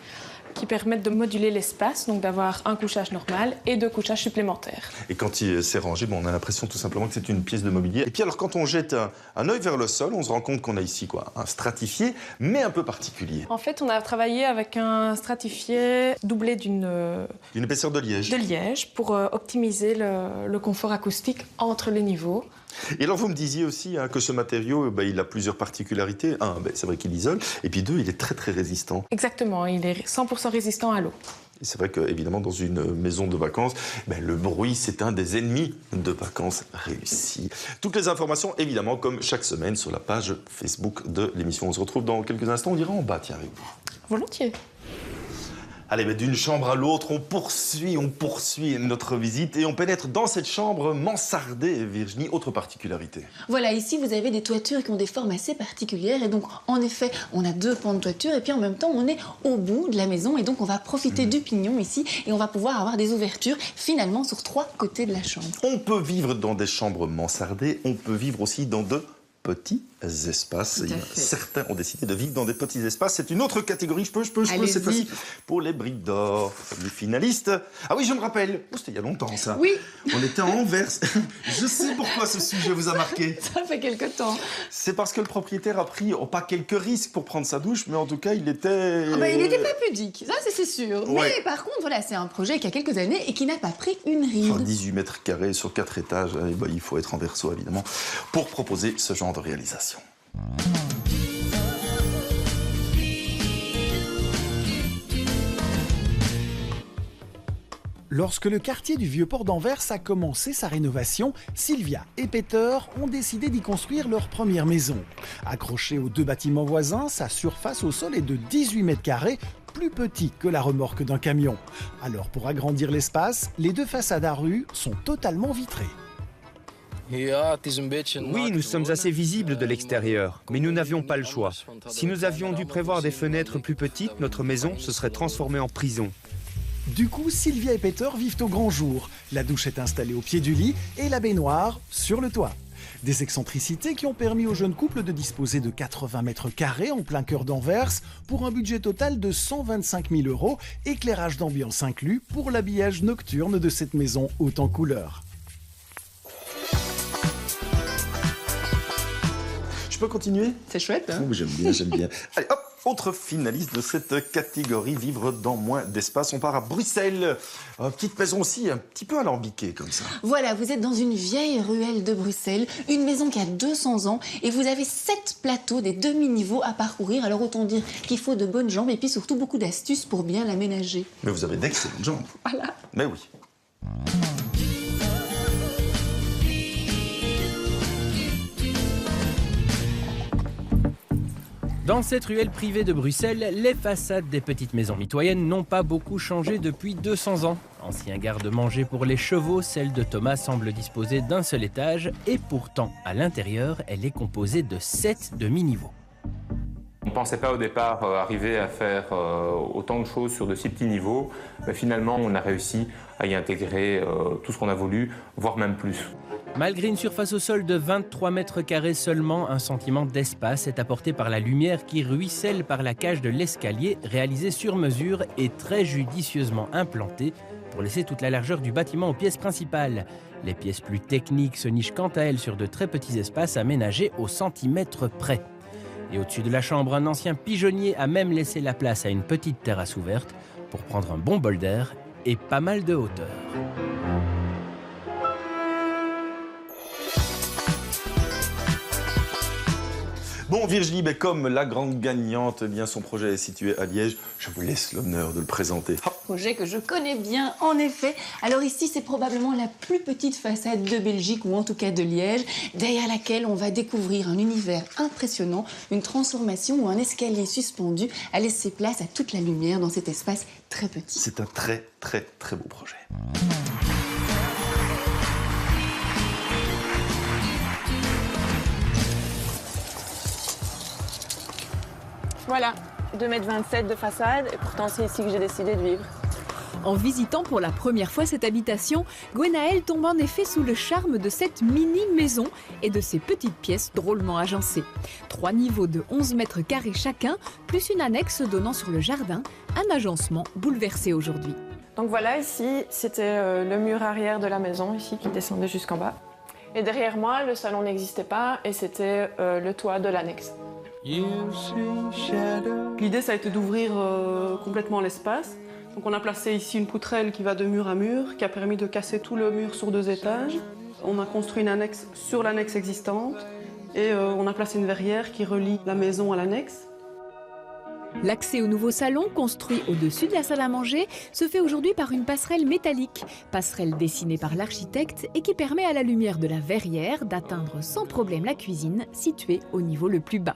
qui permettent de moduler l'espace, donc d'avoir un couchage normal et 2 couchages supplémentaires. Et quand c'est rangé, on a l'impression tout simplement que c'est une pièce de mobilier. Et puis alors quand on jette un œil vers le sol, on se rend compte qu'on a ici un stratifié, mais un peu particulier. En fait, on a travaillé avec un stratifié doublé d'une épaisseur de liège. De liège pour optimiser le confort acoustique entre les niveaux. Et alors vous me disiez aussi que ce matériau, il a plusieurs particularités. Un, c'est vrai qu'il isole, et puis 2, il est très très résistant. Exactement, il est 100% résistant à l'eau. Et c'est vrai qu'évidemment, dans une maison de vacances, le bruit, c'est un des ennemis de vacances réussies. Toutes les informations, évidemment, comme chaque semaine, sur la page Facebook de l'émission. On se retrouve dans quelques instants, on ira en bas, tiens, avec vous. Volontiers. Allez, d'une chambre à l'autre, on poursuit notre visite et on pénètre dans cette chambre mansardée, Virginie. Autre particularité. Voilà, ici vous avez des toitures qui ont des formes assez particulières et donc en effet on a 2 pans de toiture et puis en même temps on est au bout de la maison et donc on va profiter du pignon ici et on va pouvoir avoir des ouvertures finalement sur 3 côtés de la chambre. On peut vivre dans des chambres mansardées, on peut vivre aussi dans de petits espaces. Certains ont décidé de vivre dans des petits espaces. C'est une autre catégorie. Je peux cette fois-ci. Pour les briques d'or, les finalistes. Ah oui, je me rappelle. C'était il y a longtemps, ça. Oui. On était à Anvers. Je sais pourquoi ce sujet vous a marqué. Ça fait quelque temps. C'est parce que le propriétaire a pris, pas quelques risques pour prendre sa douche, mais en tout cas, il était... il n'était pas pudique, ça c'est sûr. Ouais. Mais par contre, voilà, c'est un projet qui a quelques années et qui n'a pas pris une ride. 18 mètres carrés sur 4 étages. Il faut être anversois, évidemment, pour proposer ce genre de réalisation. Lorsque le quartier du Vieux-Port d'Anvers a commencé sa rénovation, Sylvia et Peter ont décidé d'y construire leur première maison. Accrochée aux 2 bâtiments voisins, sa surface au sol est de 18 mètres carrés, plus petit que la remorque d'un camion. Alors pour agrandir l'espace, les 2 façades à rue sont totalement vitrées. Oui, nous sommes assez visibles de l'extérieur, mais nous n'avions pas le choix. Si nous avions dû prévoir des fenêtres plus petites, notre maison se serait transformée en prison. Du coup, Sylvia et Peter vivent au grand jour. La douche est installée au pied du lit et la baignoire sur le toit. Des excentricités qui ont permis au jeune couple de disposer de 80 mètres carrés en plein cœur d'Anvers pour un budget total de 125 000 €, éclairage d'ambiance inclus pour l'habillage nocturne de cette maison haute en couleurs. Je peux continuer? C'est chouette, hein? J'aime bien. Allez, hop, autre finaliste de cette catégorie, vivre dans moins d'espace. On part à Bruxelles. Petite maison aussi, un petit peu alambiquée comme ça. Voilà, vous êtes dans une vieille ruelle de Bruxelles, une maison qui a 200 ans et vous avez 7 plateaux, des demi-niveaux à parcourir. Alors autant dire qu'il faut de bonnes jambes et puis surtout beaucoup d'astuces pour bien l'aménager. Mais vous avez d'excellentes jambes. Voilà. Mais oui. Dans cette ruelle privée de Bruxelles, les façades des petites maisons mitoyennes n'ont pas beaucoup changé depuis 200 ans. Ancien garde-manger pour les chevaux, celle de Thomas semble disposer d'un seul étage et pourtant, à l'intérieur, elle est composée de 7 demi-niveaux. On ne pensait pas au départ arriver à faire autant de choses sur de si petits niveaux, mais finalement on a réussi à y intégrer tout ce qu'on a voulu, voire même plus. Malgré une surface au sol de 23 mètres carrés seulement, un sentiment d'espace est apporté par la lumière qui ruisselle par la cage de l'escalier, réalisée sur mesure et très judicieusement implantée pour laisser toute la largeur du bâtiment aux pièces principales. Les pièces plus techniques se nichent quant à elles sur de très petits espaces aménagés au centimètre près. Et au-dessus de la chambre, un ancien pigeonnier a même laissé la place à une petite terrasse ouverte pour prendre un bon bol d'air et pas mal de hauteur. Bon, Virginie, comme la grande gagnante, bien son projet est situé à Liège. Je vous laisse l'honneur de le présenter. Projet que je connais bien, en effet. Alors ici, c'est probablement la plus petite façade de Belgique, ou en tout cas de Liège, derrière laquelle on va découvrir un univers impressionnant, une transformation où un escalier suspendu a laissé place à toute la lumière dans cet espace très petit. C'est un très, très, très beau projet. Voilà, 2,27 m de façade, et pourtant c'est ici que j'ai décidé de vivre. En visitant pour la première fois cette habitation, Gwenaëlle tombe en effet sous le charme de cette mini-maison et de ses petites pièces drôlement agencées. 3 niveaux de 11 mètres carrés chacun, plus une annexe donnant sur le jardin, un agencement bouleversé aujourd'hui. Donc voilà, ici, c'était le mur arrière de la maison, ici, qui descendait jusqu'en bas. Et derrière moi, le salon n'existait pas, et c'était le toit de l'annexe. L'idée, ça a été d'ouvrir complètement l'espace. Donc on a placé ici une poutrelle qui va de mur à mur, qui a permis de casser tout le mur sur 2 étages. On a construit une annexe sur l'annexe existante et on a placé une verrière qui relie la maison à l'annexe. L'accès au nouveau salon, construit au-dessus de la salle à manger, se fait aujourd'hui par une passerelle métallique. Passerelle dessinée par l'architecte et qui permet à la lumière de la verrière d'atteindre sans problème la cuisine, située au niveau le plus bas.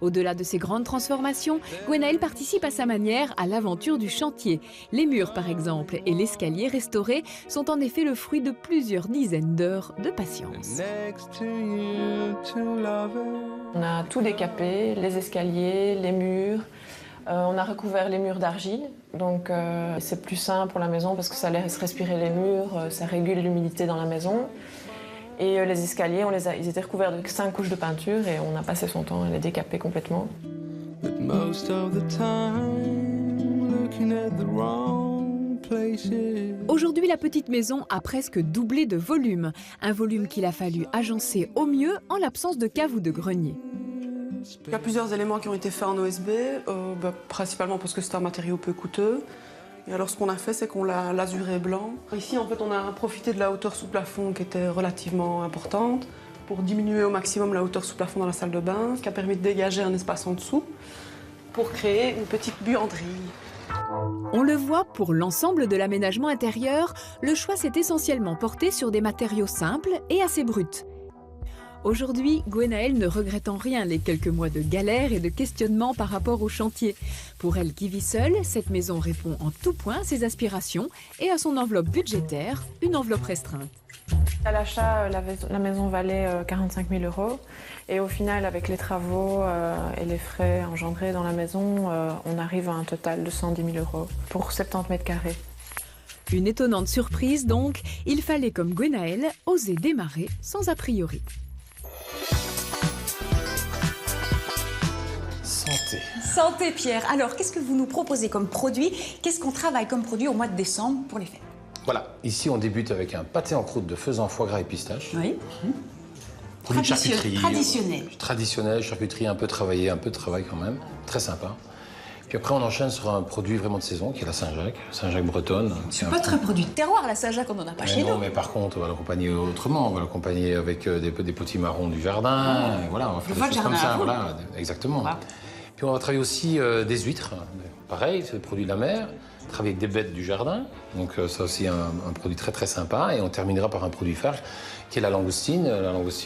Au-delà de ces grandes transformations, Gwenaëlle participe à sa manière à l'aventure du chantier. Les murs, par exemple, et l'escalier restauré sont en effet le fruit de plusieurs dizaines d'heures de patience. On a tout décapé, les escaliers, les murs. On a recouvert les murs d'argile, donc c'est plus sain pour la maison parce que ça laisse respirer les murs, ça régule l'humidité dans la maison. Et les escaliers, ils étaient recouverts de 5 couches de peinture et on a passé son temps à les décaper complètement. Aujourd'hui, la petite maison a presque doublé de volume. Un volume qu'il a fallu agencer au mieux en l'absence de cave ou de grenier. Il y a plusieurs éléments qui ont été faits en OSB, principalement parce que c'est un matériau peu coûteux. Et alors ce qu'on a fait, c'est qu'on l'a lasuré blanc. Ici, en fait, on a profité de la hauteur sous plafond qui était relativement importante pour diminuer au maximum la hauteur sous plafond dans la salle de bain, ce qui a permis de dégager un espace en dessous pour créer une petite buanderie. On le voit, pour l'ensemble de l'aménagement intérieur, le choix s'est essentiellement porté sur des matériaux simples et assez bruts. Aujourd'hui, Gwenaëlle ne regrette en rien les quelques mois de galère et de questionnement par rapport au chantier. Pour elle qui vit seule, cette maison répond en tout point à ses aspirations et à son enveloppe budgétaire, une enveloppe restreinte. À l'achat, la maison valait 45 000 €. Et au final, avec les travaux et les frais engendrés dans la maison, on arrive à un total de 110 000 € pour 70 mètres carrés. Une étonnante surprise donc, il fallait comme Gwenaëlle oser démarrer sans a priori. Santé. Santé Pierre. Alors, qu'est-ce que vous nous proposez comme produit? Qu'est-ce qu'on travaille comme produit au mois de décembre pour les fêtes? Voilà, ici on débute avec un pâté en croûte de faisan, foie gras et pistache. Oui. Produit de charcuterie. Traditionnel. Traditionnel, charcuterie un peu travaillée, un peu de travail quand même. Très sympa. Puis après on enchaîne sur un produit vraiment de saison qui est la Saint-Jacques bretonne. C'est pas très produit de terroir, la Saint-Jacques, on n'en a pas chez nous. Non, mais par contre, on va l'accompagner autrement. On va l'accompagner avec des petits marrons du jardin. Et voilà, on va faire des choses comme ça. Voilà, exactement. Voilà. Puis on va travailler aussi des huîtres. Pareil, c'est des produits de la mer. Travailler avec des bêtes du jardin. Donc ça aussi un produit très très sympa. Et on terminera par un produit phare qui est la langoustine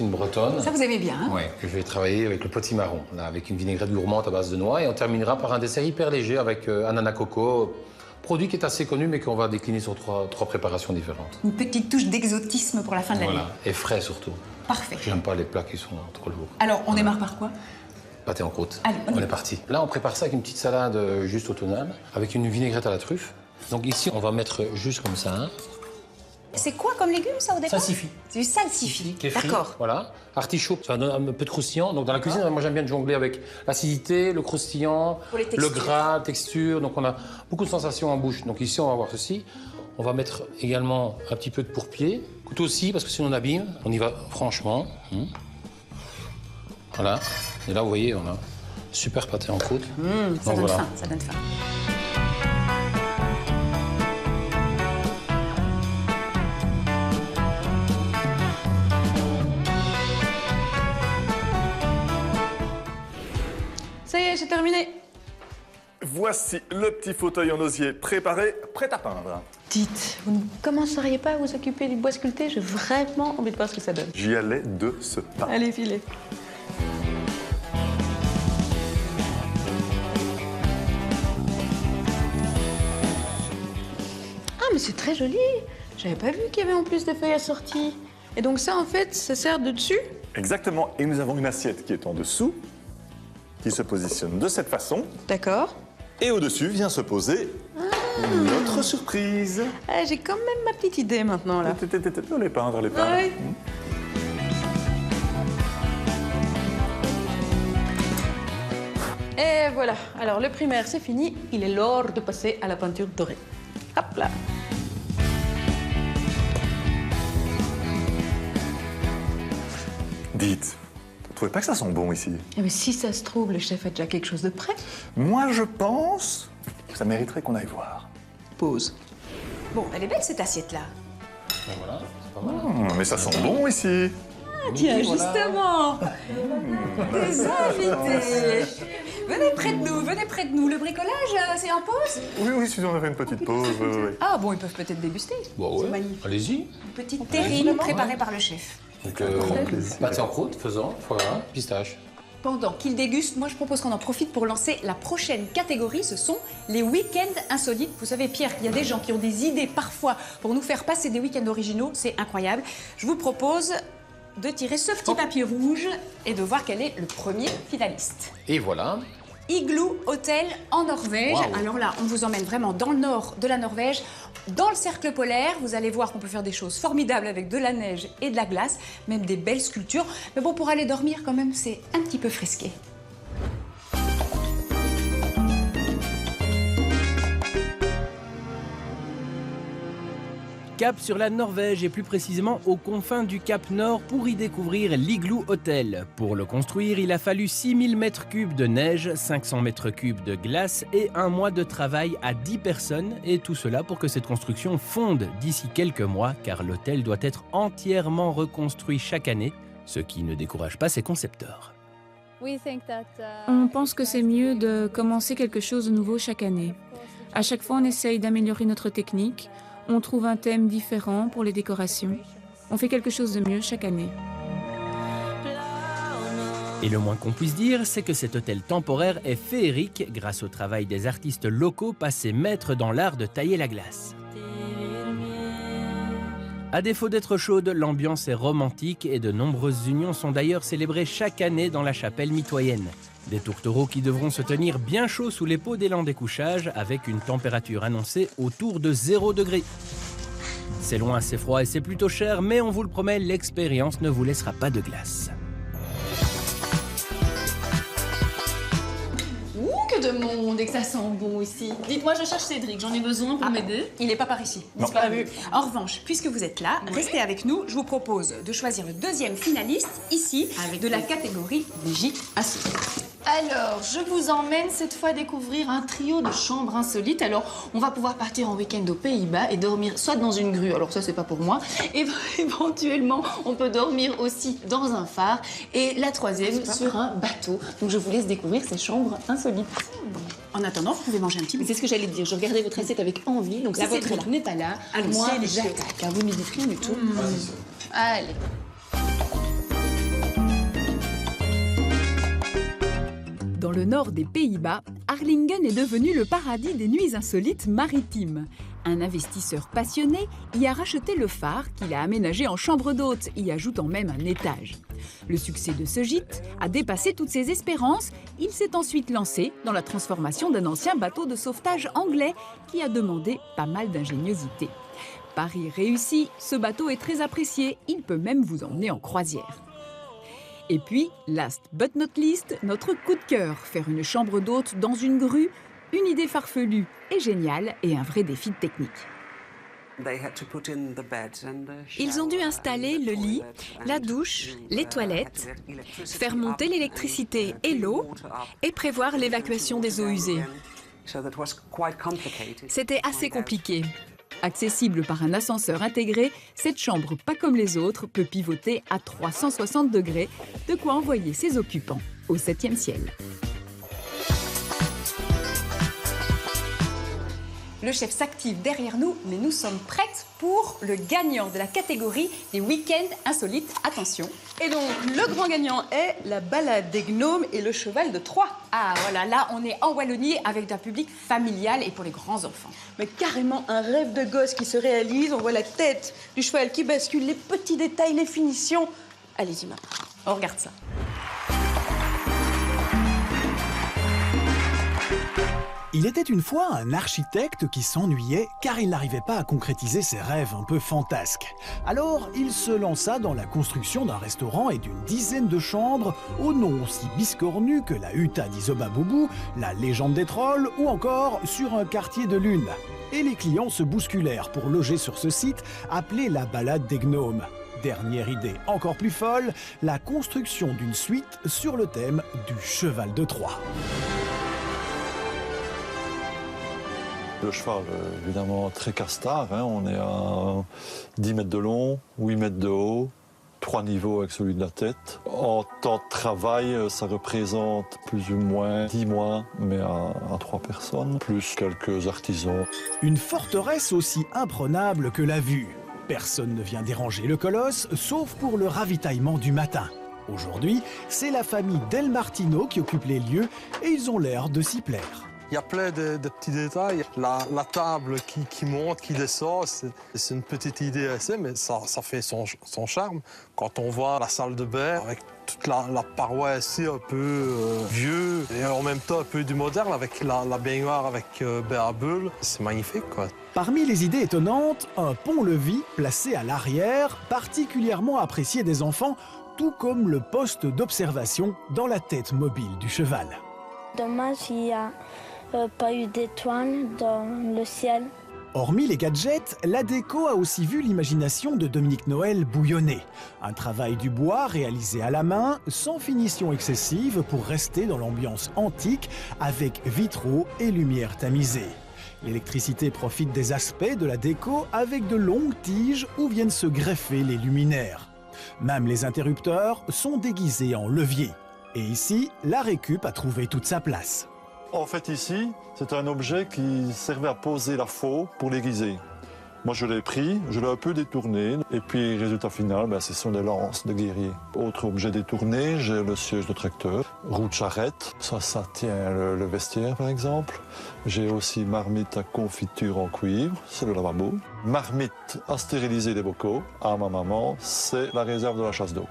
bretonne. Ça vous aimez bien, hein? Oui, que je vais travailler avec le potimarron, là, avec une vinaigrette gourmande à base de noix. Et on terminera par un dessert hyper léger avec ananas coco. Produit qui est assez connu, mais qu'on va décliner sur trois préparations différentes. Une petite touche d'exotisme pour la fin de l'année. Voilà, et frais surtout. Parfait. J'aime pas les plats qui sont trop lourds. Alors, on démarre par quoi? Pâté en croûte. Allez, on est parti. Là, on prépare ça avec une petite salade juste automnale, avec une vinaigrette à la truffe. Donc ici, on va mettre juste comme ça. C'est quoi comme légume, ça, au départ? Salsifis. C'est du salsifis. Qui est frit, D'accord. voilà. Artichaut, ça donne un peu de croustillant. Donc dans la cuisine, moi j'aime bien jongler avec l'acidité, le croustillant, le gras, texture. Donc on a beaucoup de sensations en bouche. Donc ici, on va avoir ceci. On va mettre également un petit peu de pourpier. Couteau aussi, parce que sinon on abîme. On y va franchement. Voilà. Et là, vous voyez, on a super pâté en croûte. Ça donne faim, ça donne faim. Ça y est, j'ai terminé. Voici le petit fauteuil en osier préparé, prêt à peindre. Dites, vous ne commenceriez pas à vous occuper du bois sculpté? J'ai vraiment envie de voir ce que ça donne. J'y allais de ce pas. Allez, filez. Ah, mais c'est très joli. J'avais pas vu qu'il y avait en plus des feuilles assorties. Et donc ça, en fait, ça sert de dessus? Exactement. Et nous avons une assiette qui est en dessous, qui se positionne de cette façon. D'accord. Et au-dessus vient se poser notre surprise. Ah, j'ai quand même ma petite idée maintenant, là. Les peindre, les peindre. Ouais. Et voilà. Alors, le primaire, c'est fini. Il est l'heure de passer à la peinture dorée. Hop là. Dites, vous trouvez pas que ça sent bon ici? Eh mais si ça se trouve, le chef a déjà quelque chose de prêt. Moi, je pense que ça mériterait qu'on aille voir. Pause. Bon, elle est belle, cette assiette-là. Ben voilà, c'est pas mal. Mais ça sent bon ici. Ah, tiens, justement. Des invités. Venez près de nous. Le bricolage, c'est en pause? Oui, si on avait une petite pause, oui. Ah bon, ils peuvent peut-être déguster. Bon, ouais. Allez-y. Une petite terrine préparée par le chef. Donc, pâté en croûte, faisan, foie gras, pistache. Pendant qu'ils dégustent, moi je propose qu'on en profite pour lancer la prochaine catégorie, ce sont les week-ends insolites. Vous savez, Pierre, il y a des gens qui ont des idées parfois pour nous faire passer des week-ends originaux, c'est incroyable. Je vous propose de tirer ce petit papier rouge et de voir quel est le premier finaliste. Et voilà. Igloo Hotel en Norvège. Wow. Alors là, on vous emmène vraiment dans le nord de la Norvège, dans le cercle polaire. Vous allez voir qu'on peut faire des choses formidables avec de la neige et de la glace, même des belles sculptures. Mais bon, pour aller dormir quand même, c'est un petit peu frisqué. Cap sur la Norvège et plus précisément aux confins du Cap Nord pour y découvrir l'Igloo Hotel. Pour le construire, il a fallu 6000 m3 de neige, 500 m3 de glace et un mois de travail à 10 personnes. Et tout cela pour que cette construction fonde d'ici quelques mois, car l'hôtel doit être entièrement reconstruit chaque année, ce qui ne décourage pas ses concepteurs. On pense que c'est mieux de commencer quelque chose de nouveau chaque année. À chaque fois, on essaye d'améliorer notre technique. On trouve un thème différent pour les décorations. On fait quelque chose de mieux chaque année. Et le moins qu'on puisse dire, c'est que cet hôtel temporaire est féerique grâce au travail des artistes locaux passés maîtres dans l'art de tailler la glace. À défaut d'être chaude, l'ambiance est romantique et de nombreuses unions sont d'ailleurs célébrées chaque année dans la chapelle mitoyenne. Des tourtereaux qui devront se tenir bien chauds sous les pots d'élan des couchages avec une température annoncée autour de 0 degré. C'est loin, c'est froid et c'est plutôt cher, mais on vous le promet, l'expérience ne vous laissera pas de glace. Ouh, que de monde et que ça sent bon ici. Dites-moi, je cherche Cédric, j'en ai besoin pour m'aider. Il n'est pas par ici. C'est pas vu. En revanche, puisque vous êtes là, restez avec nous. Je vous propose de choisir le deuxième finaliste ici de la catégorie Vigie insolites. Alors, je vous emmène cette fois découvrir un trio de chambres insolites. Alors, on va pouvoir partir en week-end aux Pays-Bas et dormir soit dans une grue, alors ça c'est pas pour moi, et éventuellement on peut dormir aussi dans un phare, et la troisième sur un bateau. Donc je vous laisse découvrir ces chambres insolites. En attendant, vous pouvez manger un petit bout. C'est ce que j'allais dire, je regardais votre assiette avec envie, donc si Cédric n'est pas là, moi j'attaque, vous ne me dites rien du tout. Allez. Dans le nord des Pays-Bas, Harlingen est devenu le paradis des nuits insolites maritimes. Un investisseur passionné y a racheté le phare qu'il a aménagé en chambre d'hôte, y ajoutant même un étage. Le succès de ce gîte a dépassé toutes ses espérances. Il s'est ensuite lancé dans la transformation d'un ancien bateau de sauvetage anglais qui a demandé pas mal d'ingéniosité. Pari réussi, ce bateau est très apprécié, il peut même vous emmener en croisière. Et puis, last but not least, notre coup de cœur, faire une chambre d'hôte dans une grue, une idée farfelue et géniale et un vrai défi technique. Ils ont dû installer le lit, la douche, les toilettes, faire monter l'électricité et l'eau et prévoir l'évacuation des eaux usées. C'était assez compliqué. Accessible par un ascenseur intégré, cette chambre, pas comme les autres, peut pivoter à 360 degrés, de quoi envoyer ses occupants au 7e ciel. Le chef s'active derrière nous, mais nous sommes prêtes pour le gagnant de la catégorie des week-ends insolites. Attention. Et donc, le grand gagnant est la balade des gnomes et le cheval de Troie. Ah voilà, là on est en Wallonie avec un public familial et pour les grands enfants. Mais carrément un rêve de gosse qui se réalise. On voit la tête du cheval qui bascule, les petits détails, les finitions. Allez-y, maman. On regarde ça. Il était une fois un architecte qui s'ennuyait car il n'arrivait pas à concrétiser ses rêves un peu fantasques. Alors, il se lança dans la construction d'un restaurant et d'une dizaine de chambres au nom aussi biscornu que la Huta d'Isobaboubou, la légende des trolls ou encore sur un quartier de lune. Et les clients se bousculèrent pour loger sur ce site appelé la balade des gnomes. Dernière idée encore plus folle, la construction d'une suite sur le thème du cheval de Troie. Le cheval, évidemment, très casse-tard. On est à 10 mètres de long, 8 mètres de haut, 3 niveaux avec celui de la tête. En temps de travail, ça représente plus ou moins 10 mois, mais à 3 personnes, plus quelques artisans. Une forteresse aussi imprenable que la vue. Personne ne vient déranger le colosse, sauf pour le ravitaillement du matin. Aujourd'hui, c'est la famille Del Martino qui occupe les lieux et ils ont l'air de s'y plaire. Il y a plein de petits détails. La table qui monte, qui descend, c'est une petite idée assez, mais ça fait son charme. Quand on voit la salle de bain avec toute la paroi ici un peu vieux et en même temps un peu du moderne avec la baignoire avec bain à bulles, c'est magnifique, quoi. Parmi les idées étonnantes, un pont-levis placé à l'arrière, particulièrement apprécié des enfants, tout comme le poste d'observation dans la tête mobile du cheval. Dommage, il n'y a pas eu d'étoiles dans le ciel. Hormis les gadgets, la déco a aussi vu l'imagination de Dominique Noël bouillonner. Un travail du bois réalisé à la main, sans finition excessive pour rester dans l'ambiance antique avec vitraux et lumière tamisée. L'électricité profite des aspects de la déco avec de longues tiges où viennent se greffer les luminaires. Même les interrupteurs sont déguisés en levier. Et ici, la récup a trouvé toute sa place. En fait, ici, c'est un objet qui servait à poser la faux pour l'aiguiser. Moi, je l'ai pris, je l'ai un peu détourné, et puis, résultat final, ce sont des lances de guerrier. Autre objet détourné, j'ai le siège de tracteur, roue de charrette, ça tient le vestiaire, par exemple. J'ai aussi marmite à confiture en cuivre, c'est le lavabo. Marmite à stériliser les bocaux, à ma maman, c'est la réserve de la chasse d'eau.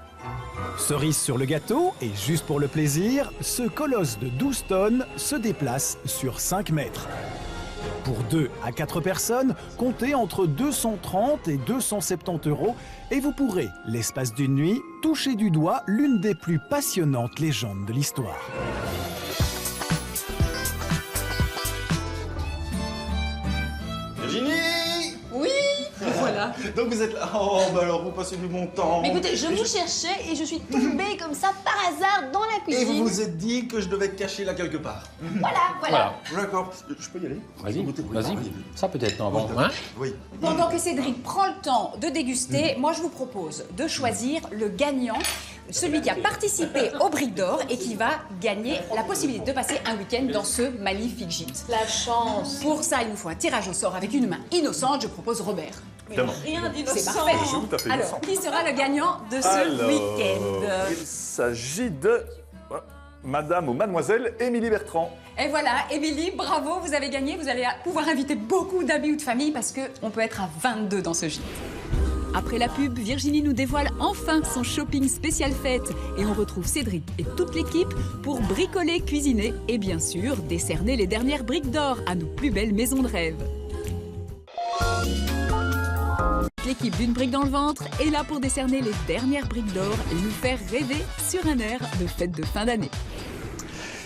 Cerise sur le gâteau, et juste pour le plaisir, ce colosse de 12 tonnes se déplace sur 5 mètres. Pour 2 à 4 personnes, comptez entre 230 et 270 € et vous pourrez, l'espace d'une nuit, toucher du doigt l'une des plus passionnantes légendes de l'histoire. Virginie! Oui, voilà. Donc vous êtes là. Oh, alors vous passez du bon temps. Mais écoutez, je vous cherchais et je suis tombée comme ça par hasard dans la cuisine. Et vous vous êtes dit que je devais être caché là quelque part. Voilà. D'accord. Je peux y aller? Vas-y. Ça peut-être, non, avant. Hein? Oui. Pendant que Cédric prend le temps de déguster, moi je vous propose de choisir le gagnant, celui qui a participé au Brick d'Or et qui va gagner la possibilité de passer un week-end dans ce magnifique gîte. La chance. Pour ça, il nous faut un tirage au sort avec une main innocente. Je propose Robert. Évidemment. Rien d'innocent. C'est parfait. Tout à fait Alors, innocent. qui sera le gagnant de ce week-end? Il s'agit de Madame ou Mademoiselle Émilie Bertrand. Et voilà, Émilie, bravo, vous avez gagné. Vous allez pouvoir inviter beaucoup d'amis ou de famille parce qu'on peut être à 22 dans ce gîte. Après la pub, Virginie nous dévoile enfin son shopping spécial fête et on retrouve Cédric et toute l'équipe pour bricoler, cuisiner et bien sûr décerner les dernières briques d'or à nos plus belles maisons de rêve. L'équipe d'une brique dans le ventre est là pour décerner les dernières briques d'or et nous faire rêver sur un air de fête de fin d'année.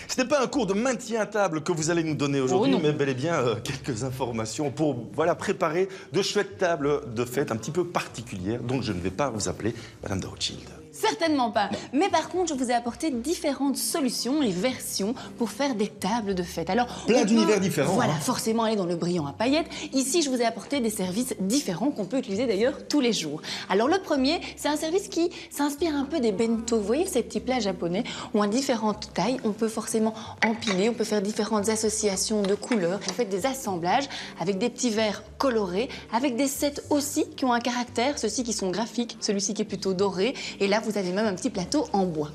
Ce n'est pas un cours de maintien à table que vous allez nous donner aujourd'hui, mais bel et bien quelques informations pour préparer de chouettes tables de fête un petit peu particulières, dont je ne vais pas vous appeler Madame de Rothschild. Certainement pas. Mais par contre, je vous ai apporté différentes solutions et versions pour faire des tables de fête. Alors, plein d'univers différents. Voilà, forcément aller dans le brillant à paillettes. Ici, je vous ai apporté des services différents qu'on peut utiliser d'ailleurs tous les jours. Alors, le premier, c'est un service qui s'inspire un peu des bento. Vous voyez ces petits plats japonais où en différentes tailles, on peut forcément empiler, on peut faire différentes associations de couleurs. On fait des assemblages avec des petits verres colorés, avec des sets aussi qui ont un caractère, ceux-ci qui sont graphiques, celui-ci qui est plutôt doré. Et là, vous avez même un petit plateau en bois.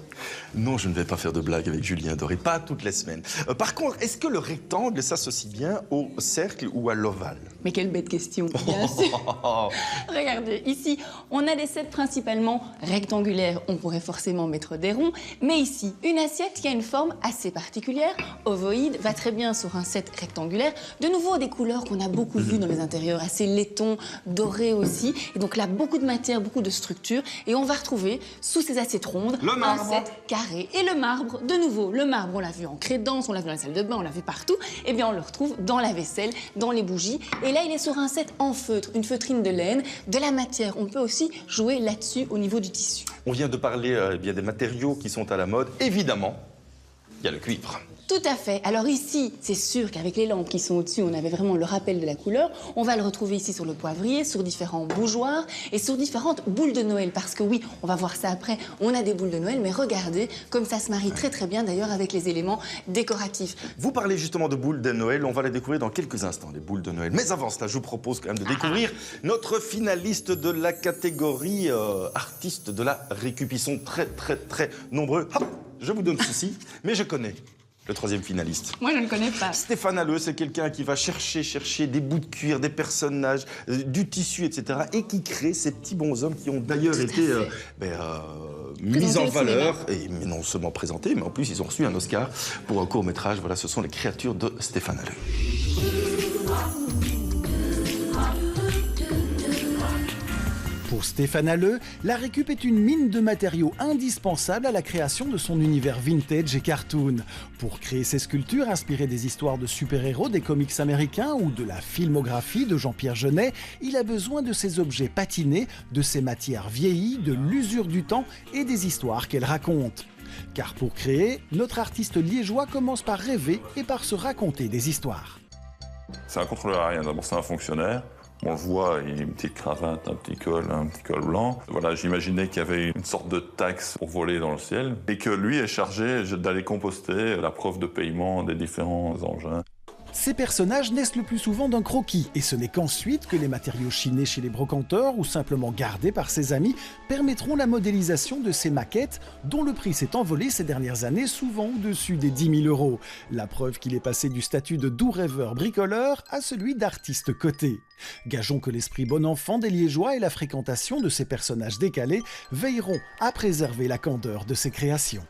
Non, je ne vais pas faire de blague avec Julien Doré, pas toutes les semaines. Par contre, est-ce que le rectangle s'associe bien au cercle ou à l'ovale? Mais quelle bête question, bien sûr. Regardez, ici, on a des sets principalement rectangulaires. On pourrait forcément mettre des ronds. Mais ici, une assiette qui a une forme assez particulière, ovoïde, va très bien sur un set rectangulaire. De nouveau, des couleurs qu'on a beaucoup vues dans les intérieurs, assez laiton, doré aussi. Et donc là, beaucoup de matière, beaucoup de structure. Et on va retrouver sous ces assiettes rondes, un set carré. Et le marbre, de nouveau, le marbre, on l'a vu en crédence, on l'a vu dans la salle de bain, on l'a vu partout. Eh bien, on le retrouve dans la vaisselle, dans les bougies. Et là, il est sur un set en feutre, une feutrine de laine, de la matière. On peut aussi jouer là-dessus au niveau du tissu. On vient de parler bien des matériaux qui sont à la mode. Évidemment, il y a le cuivre. Tout à fait. Alors ici, c'est sûr qu'avec les lampes qui sont au-dessus, on avait vraiment le rappel de la couleur. On va le retrouver ici sur le poivrier, sur différents bougeoirs et sur différentes boules de Noël. Parce que oui, on va voir ça après, on a des boules de Noël, mais regardez comme ça se marie très très bien d'ailleurs avec les éléments décoratifs. Vous parlez justement de boules de Noël, on va les découvrir dans quelques instants, les boules de Noël. Mais avant cela, je vous propose quand même de découvrir notre finaliste de la catégorie artiste de la récup. Ils sont très nombreux. Hop, je vous donne ceci, mais je connais le troisième finaliste. Moi, je ne connais pas. Stéphane Halleux, c'est quelqu'un qui va chercher des bouts de cuir, des personnages, du tissu, etc. et qui crée ces petits bonshommes qui ont d'ailleurs été mis en valeur, et non seulement présentés, mais en plus, ils ont reçu un Oscar pour un court-métrage. Voilà, ce sont les créatures de Stéphane Halleux. Pour Stéphane Halleux, la récup est une mine de matériaux indispensables à la création de son univers vintage et cartoon. Pour créer ses sculptures inspirées des histoires de super-héros des comics américains ou de la filmographie de Jean-Pierre Jeunet, il a besoin de ces objets patinés, de ces matières vieillies, de l'usure du temps et des histoires qu'elles racontent. Car pour créer, notre artiste liégeois commence par rêver et par se raconter des histoires. C'est un contrôleur aérien, d'abord c'est un fonctionnaire. On le voit, il a une petite cravate, un petit col blanc. Voilà, j'imaginais qu'il y avait une sorte de taxe pour voler dans le ciel et que lui est chargé d'aller composter la preuve de paiement des différents engins. Ces personnages naissent le plus souvent d'un croquis, et ce n'est qu'ensuite que les matériaux chinés chez les brocanteurs ou simplement gardés par ses amis permettront la modélisation de ces maquettes dont le prix s'est envolé ces dernières années, souvent au-dessus des 10 000 €. La preuve qu'il est passé du statut de doux rêveur bricoleur à celui d'artiste coté. Gageons que l'esprit bon enfant des Liégeois et la fréquentation de ces personnages décalés veilleront à préserver la candeur de ces créations.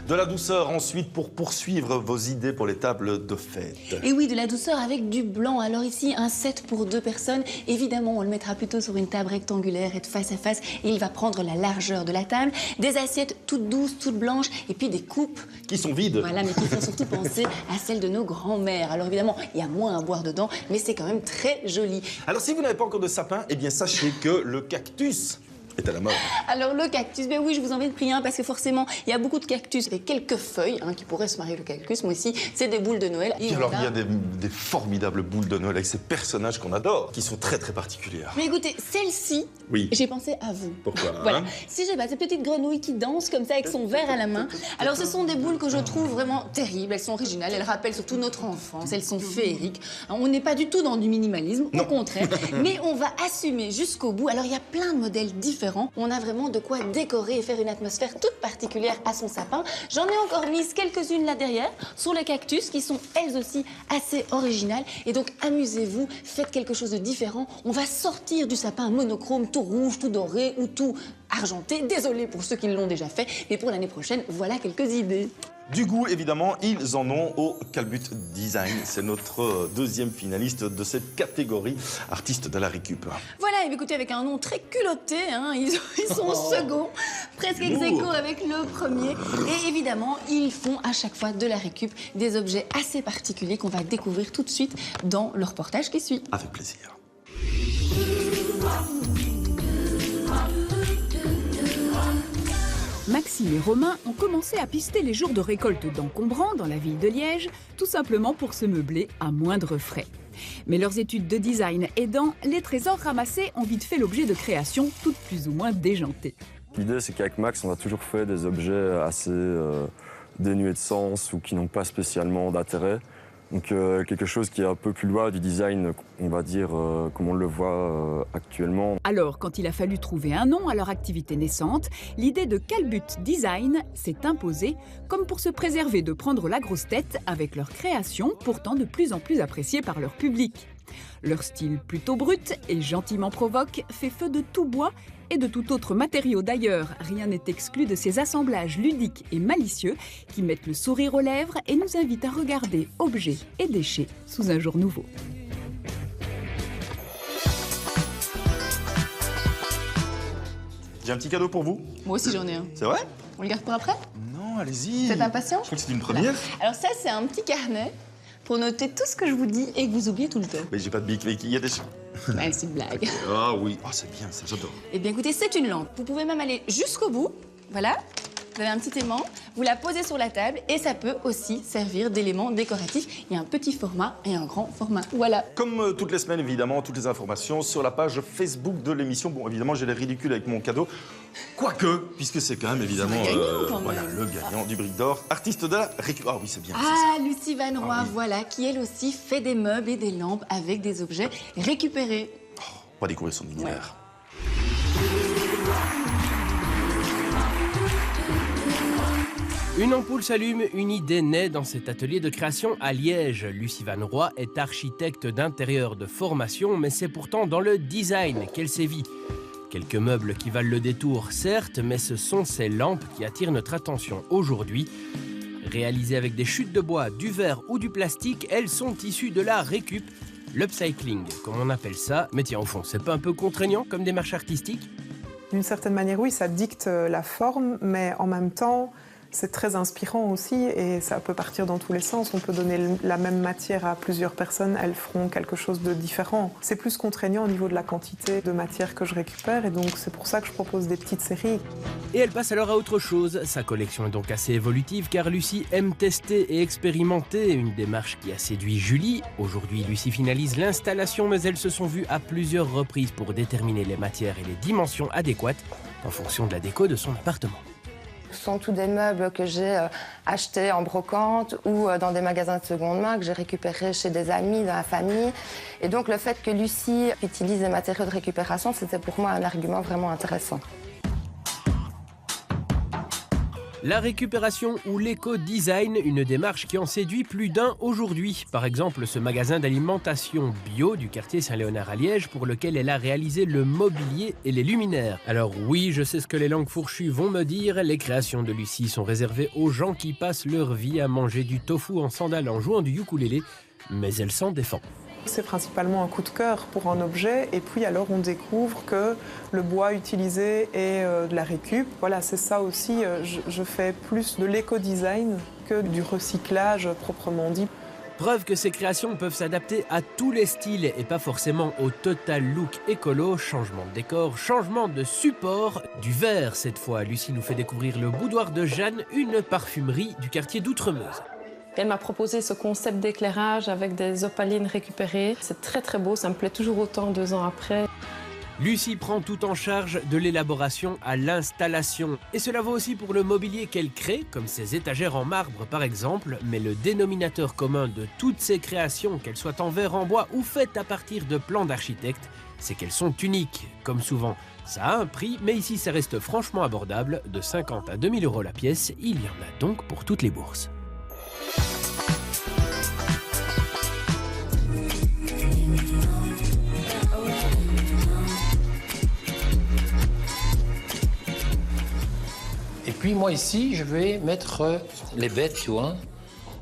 De la douceur ensuite pour poursuivre vos idées pour les tables de fête. Et oui, de la douceur avec du blanc. Alors ici, un set pour 2 personnes. Évidemment, on le mettra plutôt sur une table rectangulaire et de face à face. Et il va prendre la largeur de la table. Des assiettes toutes douces, toutes blanches. Et puis des coupes. Qui sont vides. Voilà, mais qui font surtout penser à celles de nos grands-mères. Alors évidemment, il y a moins à boire dedans, mais c'est quand même très joli. Alors si vous n'avez pas encore de sapin, eh bien sachez que le cactus est à la mode. Alors le cactus, ben oui, je vous en prie un parce que forcément, il y a beaucoup de cactus avec quelques feuilles qui pourraient se marier le cactus. Moi ici, c'est des boules de Noël. Et alors il y a des formidables boules de Noël avec ces personnages qu'on adore, qui sont très particulières. Mais écoutez, celle-ci, oui, j'ai pensé à vous. Pourquoi? Voilà. Si j'ai cette petite grenouille qui danse comme ça avec son verre à la main. Alors ce sont des boules que je trouve vraiment terribles. Elles sont originales, elles rappellent surtout notre enfance, elles sont féeriques. On n'est pas du tout dans du minimalisme, au contraire. Mais on va assumer jusqu'au bout. Alors il y a plein de modèles différents. On a vraiment de quoi décorer et faire une atmosphère toute particulière à son sapin. J'en ai encore mise quelques-unes là derrière, sur les cactus, qui sont elles aussi assez originales. Et donc amusez-vous, faites quelque chose de différent. On va sortir du sapin monochrome, tout rouge, tout doré ou tout argenté. Désolé pour ceux qui l'ont déjà fait, mais pour l'année prochaine, voilà quelques idées. Du goût, évidemment, ils en ont au Calbut Design. C'est notre deuxième finaliste de cette catégorie, artiste de la récup. Voilà, et écoutez, avec un nom très culotté, hein, ils sont second, presque ex-aequo avec le premier. Et évidemment, ils font à chaque fois de la récup des objets assez particuliers qu'on va découvrir tout de suite dans le reportage qui suit. Avec plaisir. Maxime et Romain ont commencé à pister les jours de récolte d'encombrants dans la ville de Liège, tout simplement pour se meubler à moindre frais. Mais leurs études de design aidant, les trésors ramassés ont vite fait l'objet de créations toutes plus ou moins déjantées. L'idée, c'est qu'avec Max, on a toujours fait des objets assez dénués de sens ou qui n'ont pas spécialement d'intérêt. Donc quelque chose qui est un peu plus loin du design, on va dire, comme on le voit actuellement. Alors, quand il a fallu trouver un nom à leur activité naissante, l'idée de Calbut Design s'est imposée, comme pour se préserver de prendre la grosse tête avec leur création, pourtant de plus en plus appréciée par leur public. Leur style plutôt brut et gentiment provoque fait feu de tout bois et de tout autre matériau d'ailleurs. Rien n'est exclu de ces assemblages ludiques et malicieux qui mettent le sourire aux lèvres et nous invitent à regarder objets et déchets sous un jour nouveau. J'ai un petit cadeau pour vous. Moi aussi j'en ai un. C'est vrai? On le garde pour après? Non, allez-y. Vous êtes impatient? Je crois que c'est une première. Voilà. Alors ça, c'est un petit carnet pour noter tout ce que je vous dis et que vous oubliez tout le temps. Mais j'ai pas de bic, mais il y a des... C'est une blague. Ah oui, oh, c'est bien, ça j'adore. Eh bien écoutez, c'est une lampe. Vous pouvez même aller jusqu'au bout. Voilà. Vous avez un petit aimant, vous la posez sur la table et ça peut aussi servir d'élément décoratif. Il y a un petit format et un grand format. Voilà. Comme toutes les semaines, évidemment, toutes les informations sur la page Facebook de l'émission. Bon, évidemment, j'ai les ridicules avec mon cadeau. Quoique, puisque c'est quand même, évidemment, voilà, le gagnant du Brique d'Or, artiste de la récup. Ah oui, c'est bien. Ah, Lucie Van Roy, oui. Voilà, qui elle aussi fait des meubles et des lampes avec des objets récupérés. Oh, on va découvrir son univers. Une ampoule s'allume, une idée naît dans cet atelier de création à Liège. Lucie Van Roy est architecte d'intérieur de formation, mais c'est pourtant dans le design qu'elle sévit. Quelques meubles qui valent le détour, certes, mais ce sont ces lampes qui attirent notre attention aujourd'hui. Réalisées avec des chutes de bois, du verre ou du plastique, elles sont issues de la récup, l'upcycling, comme on appelle ça. Mais tiens, au fond, c'est pas un peu contraignant comme démarche artistique? D'une certaine manière, oui, ça dicte la forme, mais en même temps, c'est très inspirant aussi et ça peut partir dans tous les sens. On peut donner la même matière à plusieurs personnes, elles feront quelque chose de différent. C'est plus contraignant au niveau de la quantité de matière que je récupère et donc c'est pour ça que je propose des petites séries. Et elle passe alors à autre chose. Sa collection est donc assez évolutive car Lucie aime tester et expérimenter, une démarche qui a séduit Julie. Aujourd'hui, Lucie finalise l'installation, mais elles se sont vues à plusieurs reprises pour déterminer les matières et les dimensions adéquates en fonction de la déco de son appartement. Ce sont tous des meubles que j'ai achetés en brocante ou dans des magasins de seconde main, que j'ai récupérés chez des amis, dans la famille. Et donc le fait que Lucie utilise des matériaux de récupération, c'était pour moi un argument vraiment intéressant. La récupération ou l'éco-design, une démarche qui en séduit plus d'un aujourd'hui. Par exemple, ce magasin d'alimentation bio du quartier Saint-Léonard à Liège pour lequel elle a réalisé le mobilier et les luminaires. Alors oui, je sais ce que les langues fourchues vont me dire, les créations de Lucie sont réservées aux gens qui passent leur vie à manger du tofu en sandales en jouant du ukulélé, mais elle s'en défend. C'est principalement un coup de cœur pour un objet et puis alors on découvre que le bois utilisé est de la récup. Voilà, c'est ça aussi, je fais plus de l'éco-design que du recyclage proprement dit. Preuve que ces créations peuvent s'adapter à tous les styles et pas forcément au total look écolo. Changement de décor, changement de support, du verre cette fois. Lucie nous fait découvrir le boudoir de Jeanne, une parfumerie du quartier d'Outremeuse. Elle m'a proposé ce concept d'éclairage avec des opalines récupérées. C'est très très beau, ça me plaît toujours autant 2 ans après. Lucie prend tout en charge de l'élaboration à l'installation. Et cela vaut aussi pour le mobilier qu'elle crée, comme ces étagères en marbre par exemple. Mais le dénominateur commun de toutes ces créations, qu'elles soient en verre, en bois ou faites à partir de plans d'architectes, c'est qu'elles sont uniques, comme souvent. Ça a un prix, mais ici ça reste franchement abordable, de 50 à 2000 € la pièce. Il y en a donc pour toutes les bourses. puis moi ici, je vais mettre les bêtes, tu vois,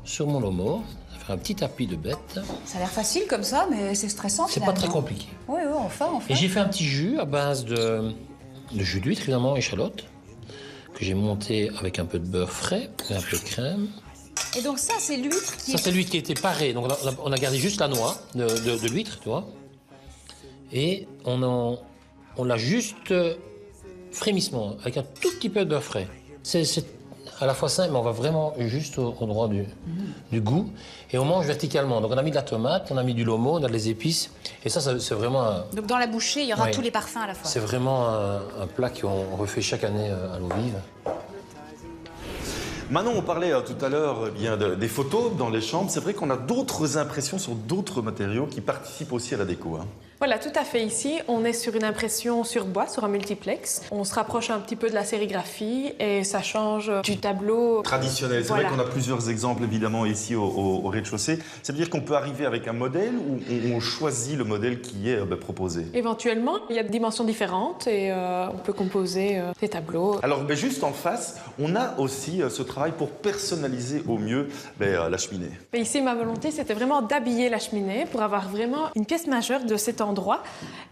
sur mon lomo. Faire un petit tapis de bêtes. Ça a l'air facile comme ça, mais c'est stressant. C'est pas très compliqué. Oui, enfin. Et j'ai fait un petit jus à base de jus d'huître, évidemment, échalote, que j'ai monté avec un peu de beurre frais et un peu de crème. Et donc ça, c'est l'huître qui... Ça, c'est l'huître qui était parée. Donc on a gardé juste la noix de l'huître, tu vois. Et on l'a juste frémissement, avec un tout petit peu de beurre frais. C'est à la fois simple, mais on va vraiment juste au droit du goût. Et on mange verticalement. Donc on a mis de la tomate, on a mis du lomo, on a des épices. Et ça c'est vraiment... Donc dans la bouchée, il y aura tous les parfums à la fois. C'est vraiment un plat qu'on refait chaque année à l'eau vive. Manon, on parlait tout à l'heure des photos dans les chambres. C'est vrai qu'on a d'autres impressions sur d'autres matériaux qui participent aussi à la déco. Voilà, tout à fait. Ici, on est sur une impression sur bois, sur un multiplex. On se rapproche un petit peu de la sérigraphie et ça change du tableau traditionnel. C'est vrai qu'on a plusieurs exemples, évidemment, ici au rez-de-chaussée. Ça veut dire qu'on peut arriver avec un modèle ou on choisit le modèle qui est proposé? Éventuellement, il y a des dimensions différentes et on peut composer des tableaux. Alors, juste en face, on a aussi ce travail pour personnaliser au mieux la cheminée. Et ici, ma volonté, c'était vraiment d'habiller la cheminée pour avoir vraiment une pièce majeure de cet endroit.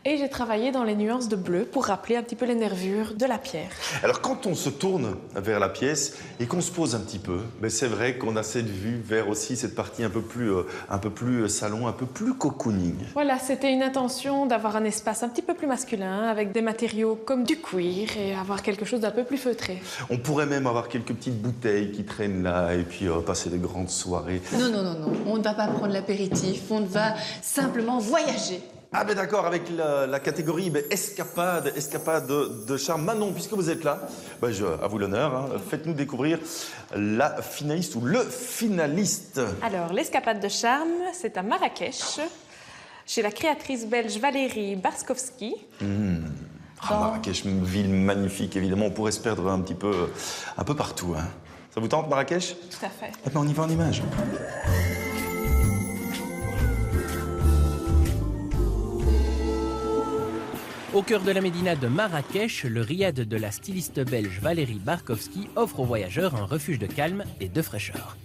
Et j'ai travaillé dans les nuances de bleu pour rappeler un petit peu les nervures de la pierre. Alors quand on se tourne vers la pièce et qu'on se pose un petit peu, c'est vrai qu'on a cette vue vers aussi cette partie un peu plus salon, un peu plus cocooning. Voilà, c'était une intention d'avoir un espace un petit peu plus masculin avec des matériaux comme du cuir et avoir quelque chose d'un peu plus feutré. On pourrait même avoir quelques petites bouteilles qui traînent là et puis passer des grandes soirées. Non, on ne va pas prendre l'apéritif, on va simplement voyager. Ah d'accord, avec la catégorie escapade de charme. Manon, puisque vous êtes là, à vous l'honneur, faites-nous découvrir la finaliste ou le finaliste. Alors, l'escapade de charme, c'est à Marrakech, chez la créatrice belge Valérie Barskowski. Marrakech, une ville magnifique, évidemment, on pourrait se perdre un peu partout. Ça vous tente, Marrakech? Tout à fait. On y va en images. Au cœur de la médina de Marrakech, le riad de la styliste belge Valérie Barskowski offre aux voyageurs un refuge de calme et de fraîcheur.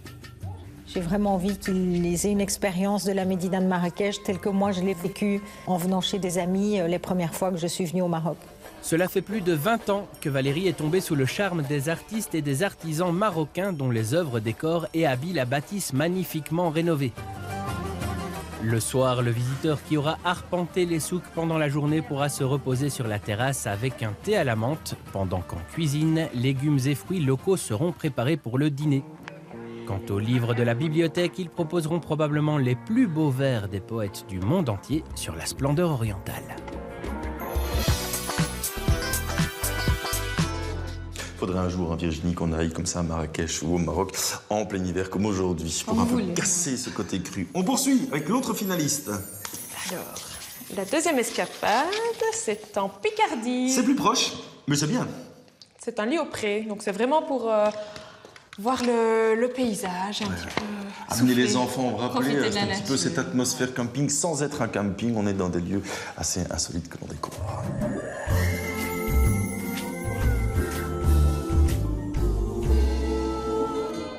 J'ai vraiment envie qu'ils aient une expérience de la médina de Marrakech telle que moi je l'ai vécue en venant chez des amis les premières fois que je suis venue au Maroc. Cela fait plus de 20 ans que Valérie est tombée sous le charme des artistes et des artisans marocains dont les œuvres décorent et habillent la bâtisse magnifiquement rénovée. Le soir, le visiteur qui aura arpenté les souks pendant la journée pourra se reposer sur la terrasse avec un thé à la menthe, pendant qu'en cuisine, légumes et fruits locaux seront préparés pour le dîner. Quant aux livres de la bibliothèque, ils proposeront probablement les plus beaux vers des poètes du monde entier sur la splendeur orientale. Faudrait un jour, Virginie, qu'on aille comme ça à Marrakech ou au Maroc, en plein hiver comme aujourd'hui, pour un peu casser ce côté cru. On poursuit avec l'autre finaliste. Alors, la deuxième escapade, c'est en Picardie. C'est plus proche, mais c'est bien. C'est un lit au pré, donc c'est vraiment pour voir le paysage, un petit peu. Amener les enfants, rappeler un petit peu cette atmosphère camping, sans être un camping, on est dans des lieux assez insolites que l'on découvre.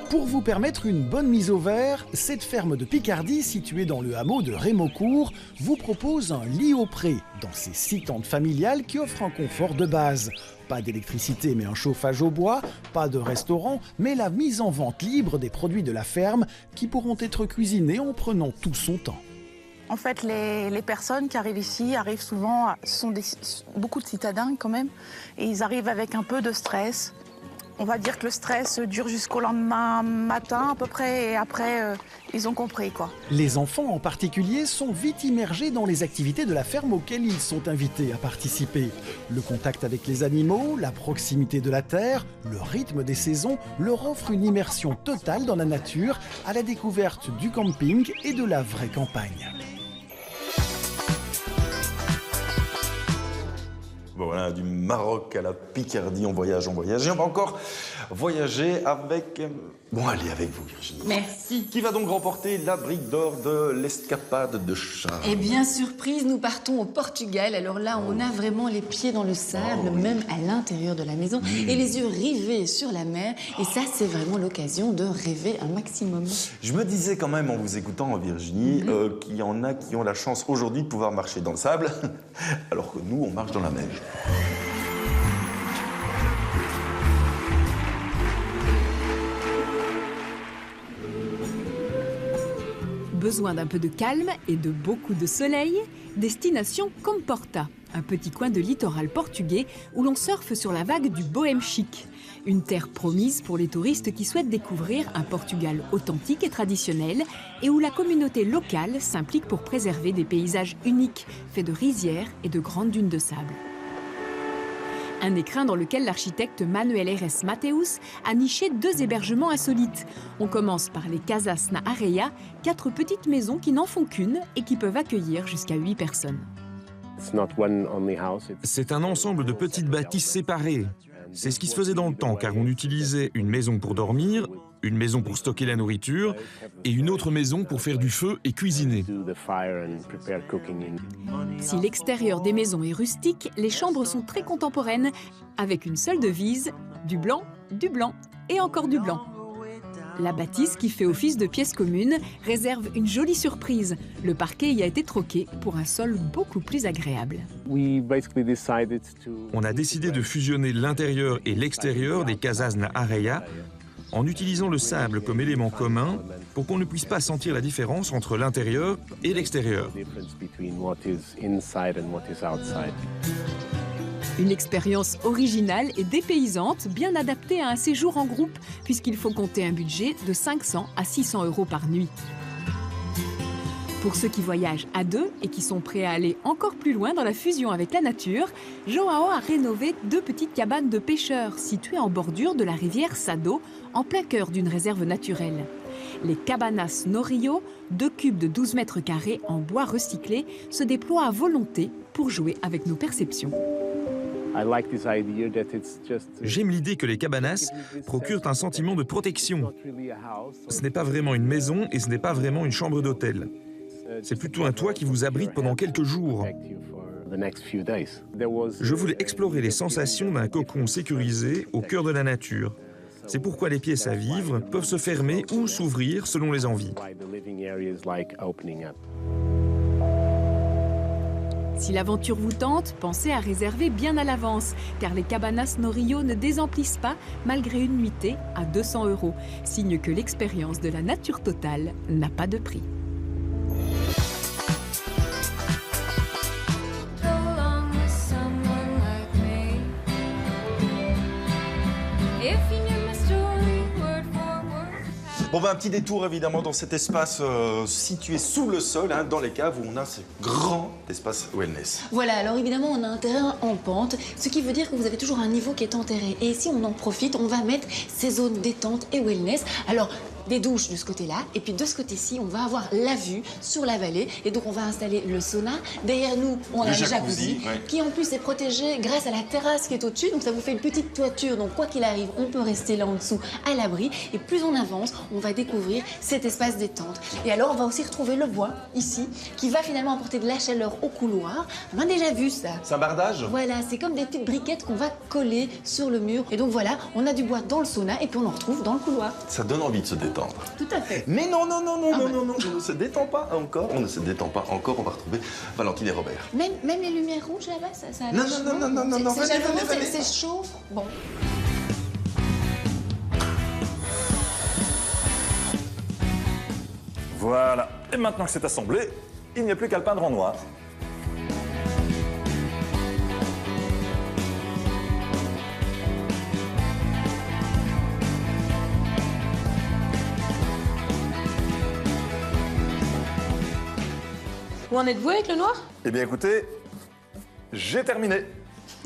Pour vous permettre une bonne mise au vert, cette ferme de Picardie, située dans le hameau de Rémaucourt, vous propose un lit au pré, dans ses 6 tentes familiales qui offrent un confort de base. Pas d'électricité mais un chauffage au bois, pas de restaurant, mais la mise en vente libre des produits de la ferme qui pourront être cuisinés en prenant tout son temps. En fait, les personnes qui arrivent ici arrivent souvent, ce sont beaucoup de citadins quand même, et ils arrivent avec un peu de stress. On va dire que le stress dure jusqu'au lendemain matin à peu près, et après, ils ont compris, quoi. Les enfants en particulier sont vite immergés dans les activités de la ferme auxquelles ils sont invités à participer. Le contact avec les animaux, la proximité de la terre, le rythme des saisons leur offrent une immersion totale dans la nature, à la découverte du camping et de la vraie campagne. Voilà, du Maroc à la Picardie, on voyage. Et on va encore voyager avec... Bon, allez, avec vous, Virginie. Merci. Qui va donc remporter la brique d'or de l'escapade de Charles? Eh bien, surprise, nous partons au Portugal. Alors là, on a vraiment les pieds dans le sable, même à l'intérieur de la maison, et les yeux rivés sur la mer. Et ça, c'est vraiment l'occasion de rêver un maximum. Je me disais quand même, en vous écoutant, Virginie, qu'il y en a qui ont la chance aujourd'hui de pouvoir marcher dans le sable, alors que nous, on marche dans la neige. Besoin d'un peu de calme et de beaucoup de soleil, destination Comporta, un petit coin de littoral portugais où l'on surfe sur la vague du bohème chic. Une terre promise pour les touristes qui souhaitent découvrir un Portugal authentique et traditionnel et où la communauté locale s'implique pour préserver des paysages uniques faits de rizières et de grandes dunes de sable. Un écrin dans lequel l'architecte Manuel Aires Mateus a niché 2 hébergements insolites. On commence par les Casas na Areia, 4 petites maisons qui n'en font qu'une et qui peuvent accueillir jusqu'à 8 personnes. C'est un ensemble de petites bâtisses séparées. C'est ce qui se faisait dans le temps, car on utilisait une maison pour dormir, une maison pour stocker la nourriture et une autre maison pour faire du feu et cuisiner. Si l'extérieur des maisons est rustique, les chambres sont très contemporaines, avec une seule devise, du blanc et encore du blanc. La bâtisse, qui fait office de pièce commune, réserve une jolie surprise. Le parquet y a été troqué pour un sol beaucoup plus agréable. On a décidé de fusionner l'intérieur et l'extérieur des Casas na Areia en utilisant le sable comme élément commun pour qu'on ne puisse pas sentir la différence entre l'intérieur et l'extérieur. Une expérience originale et dépaysante, bien adaptée à un séjour en groupe, puisqu'il faut compter un budget de 500 à 600 € par nuit. Pour ceux qui voyagent à 2 et qui sont prêts à aller encore plus loin dans la fusion avec la nature, Joao a rénové 2 petites cabanes de pêcheurs situées en bordure de la rivière Sado, en plein cœur d'une réserve naturelle. Les Cabanas no Rio, 2 cubes de 12 mètres carrés en bois recyclé, se déploient à volonté pour jouer avec nos perceptions. J'aime l'idée que les cabanas procurent un sentiment de protection. Ce n'est pas vraiment une maison et ce n'est pas vraiment une chambre d'hôtel. C'est plutôt un toit qui vous abrite pendant quelques jours. Je voulais explorer les sensations d'un cocon sécurisé au cœur de la nature. C'est pourquoi les pièces à vivre peuvent se fermer ou s'ouvrir selon les envies. Si l'aventure vous tente, pensez à réserver bien à l'avance, car les Cabanas no Rio ne désemplissent pas malgré une nuitée à 200 €, signe que l'expérience de la nature totale n'a pas de prix. Bon, ben, un petit détour évidemment dans cet espace situé sous le sol, hein, dans les caves où on a ce grand espace wellness. Voilà, alors évidemment on a un terrain en pente, ce qui veut dire que vous avez toujours un niveau qui est enterré. Et ici on en profite, on va mettre ces zones détente et wellness. Alors, des douches de ce côté-là, et puis de ce côté-ci, on va avoir la vue sur la vallée. Et donc on va installer le sauna. Derrière nous, on a le jacuzzi, qui en plus est protégé grâce à la terrasse qui est au-dessus. Donc ça vous fait une petite toiture, donc quoi qu'il arrive, on peut rester là en dessous à l'abri. Et plus on avance, on va découvrir cet espace détente. Et alors on va aussi retrouver le bois, ici, qui va finalement apporter de la chaleur au couloir. On a déjà vu ça. C'est un bardage? Voilà, c'est comme des petites briquettes qu'on va coller sur le mur. Et donc voilà, on a du bois dans le sauna et puis on en retrouve dans le couloir. Ça donne envie de se détendre. Tout à fait. Mais non, on ne se détend pas encore. On ne se détend pas encore. On va retrouver Valentine et Robert. Même les lumières rouges là-bas, ça Non. C'est chaud. Bon. Voilà. Et maintenant que c'est assemblé, il n'y a plus qu'à le peindre en noir. Où en êtes-vous avec le noir? Eh bien écoutez, j'ai terminé.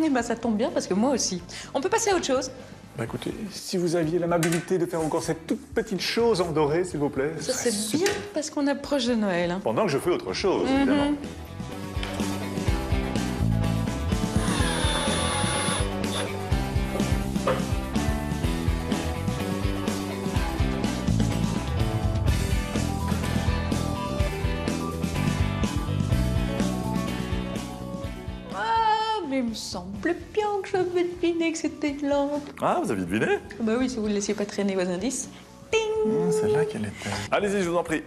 Eh ben ça tombe bien parce que moi aussi. On peut passer à autre chose? Bah écoutez, si vous aviez l'amabilité de faire encore cette toute petite chose en doré, s'il vous plaît. Ça c'est bien parce qu'on approche de Noël. Hein. Pendant que je fais autre chose, évidemment. me semble bien que j'avais deviné que c'était une lampe. Ah, vous aviez deviné? Bah oui, si vous ne laissiez pas traîner vos indices. Ping! C'est là qu'elle était. Allez-y, je vous en prie.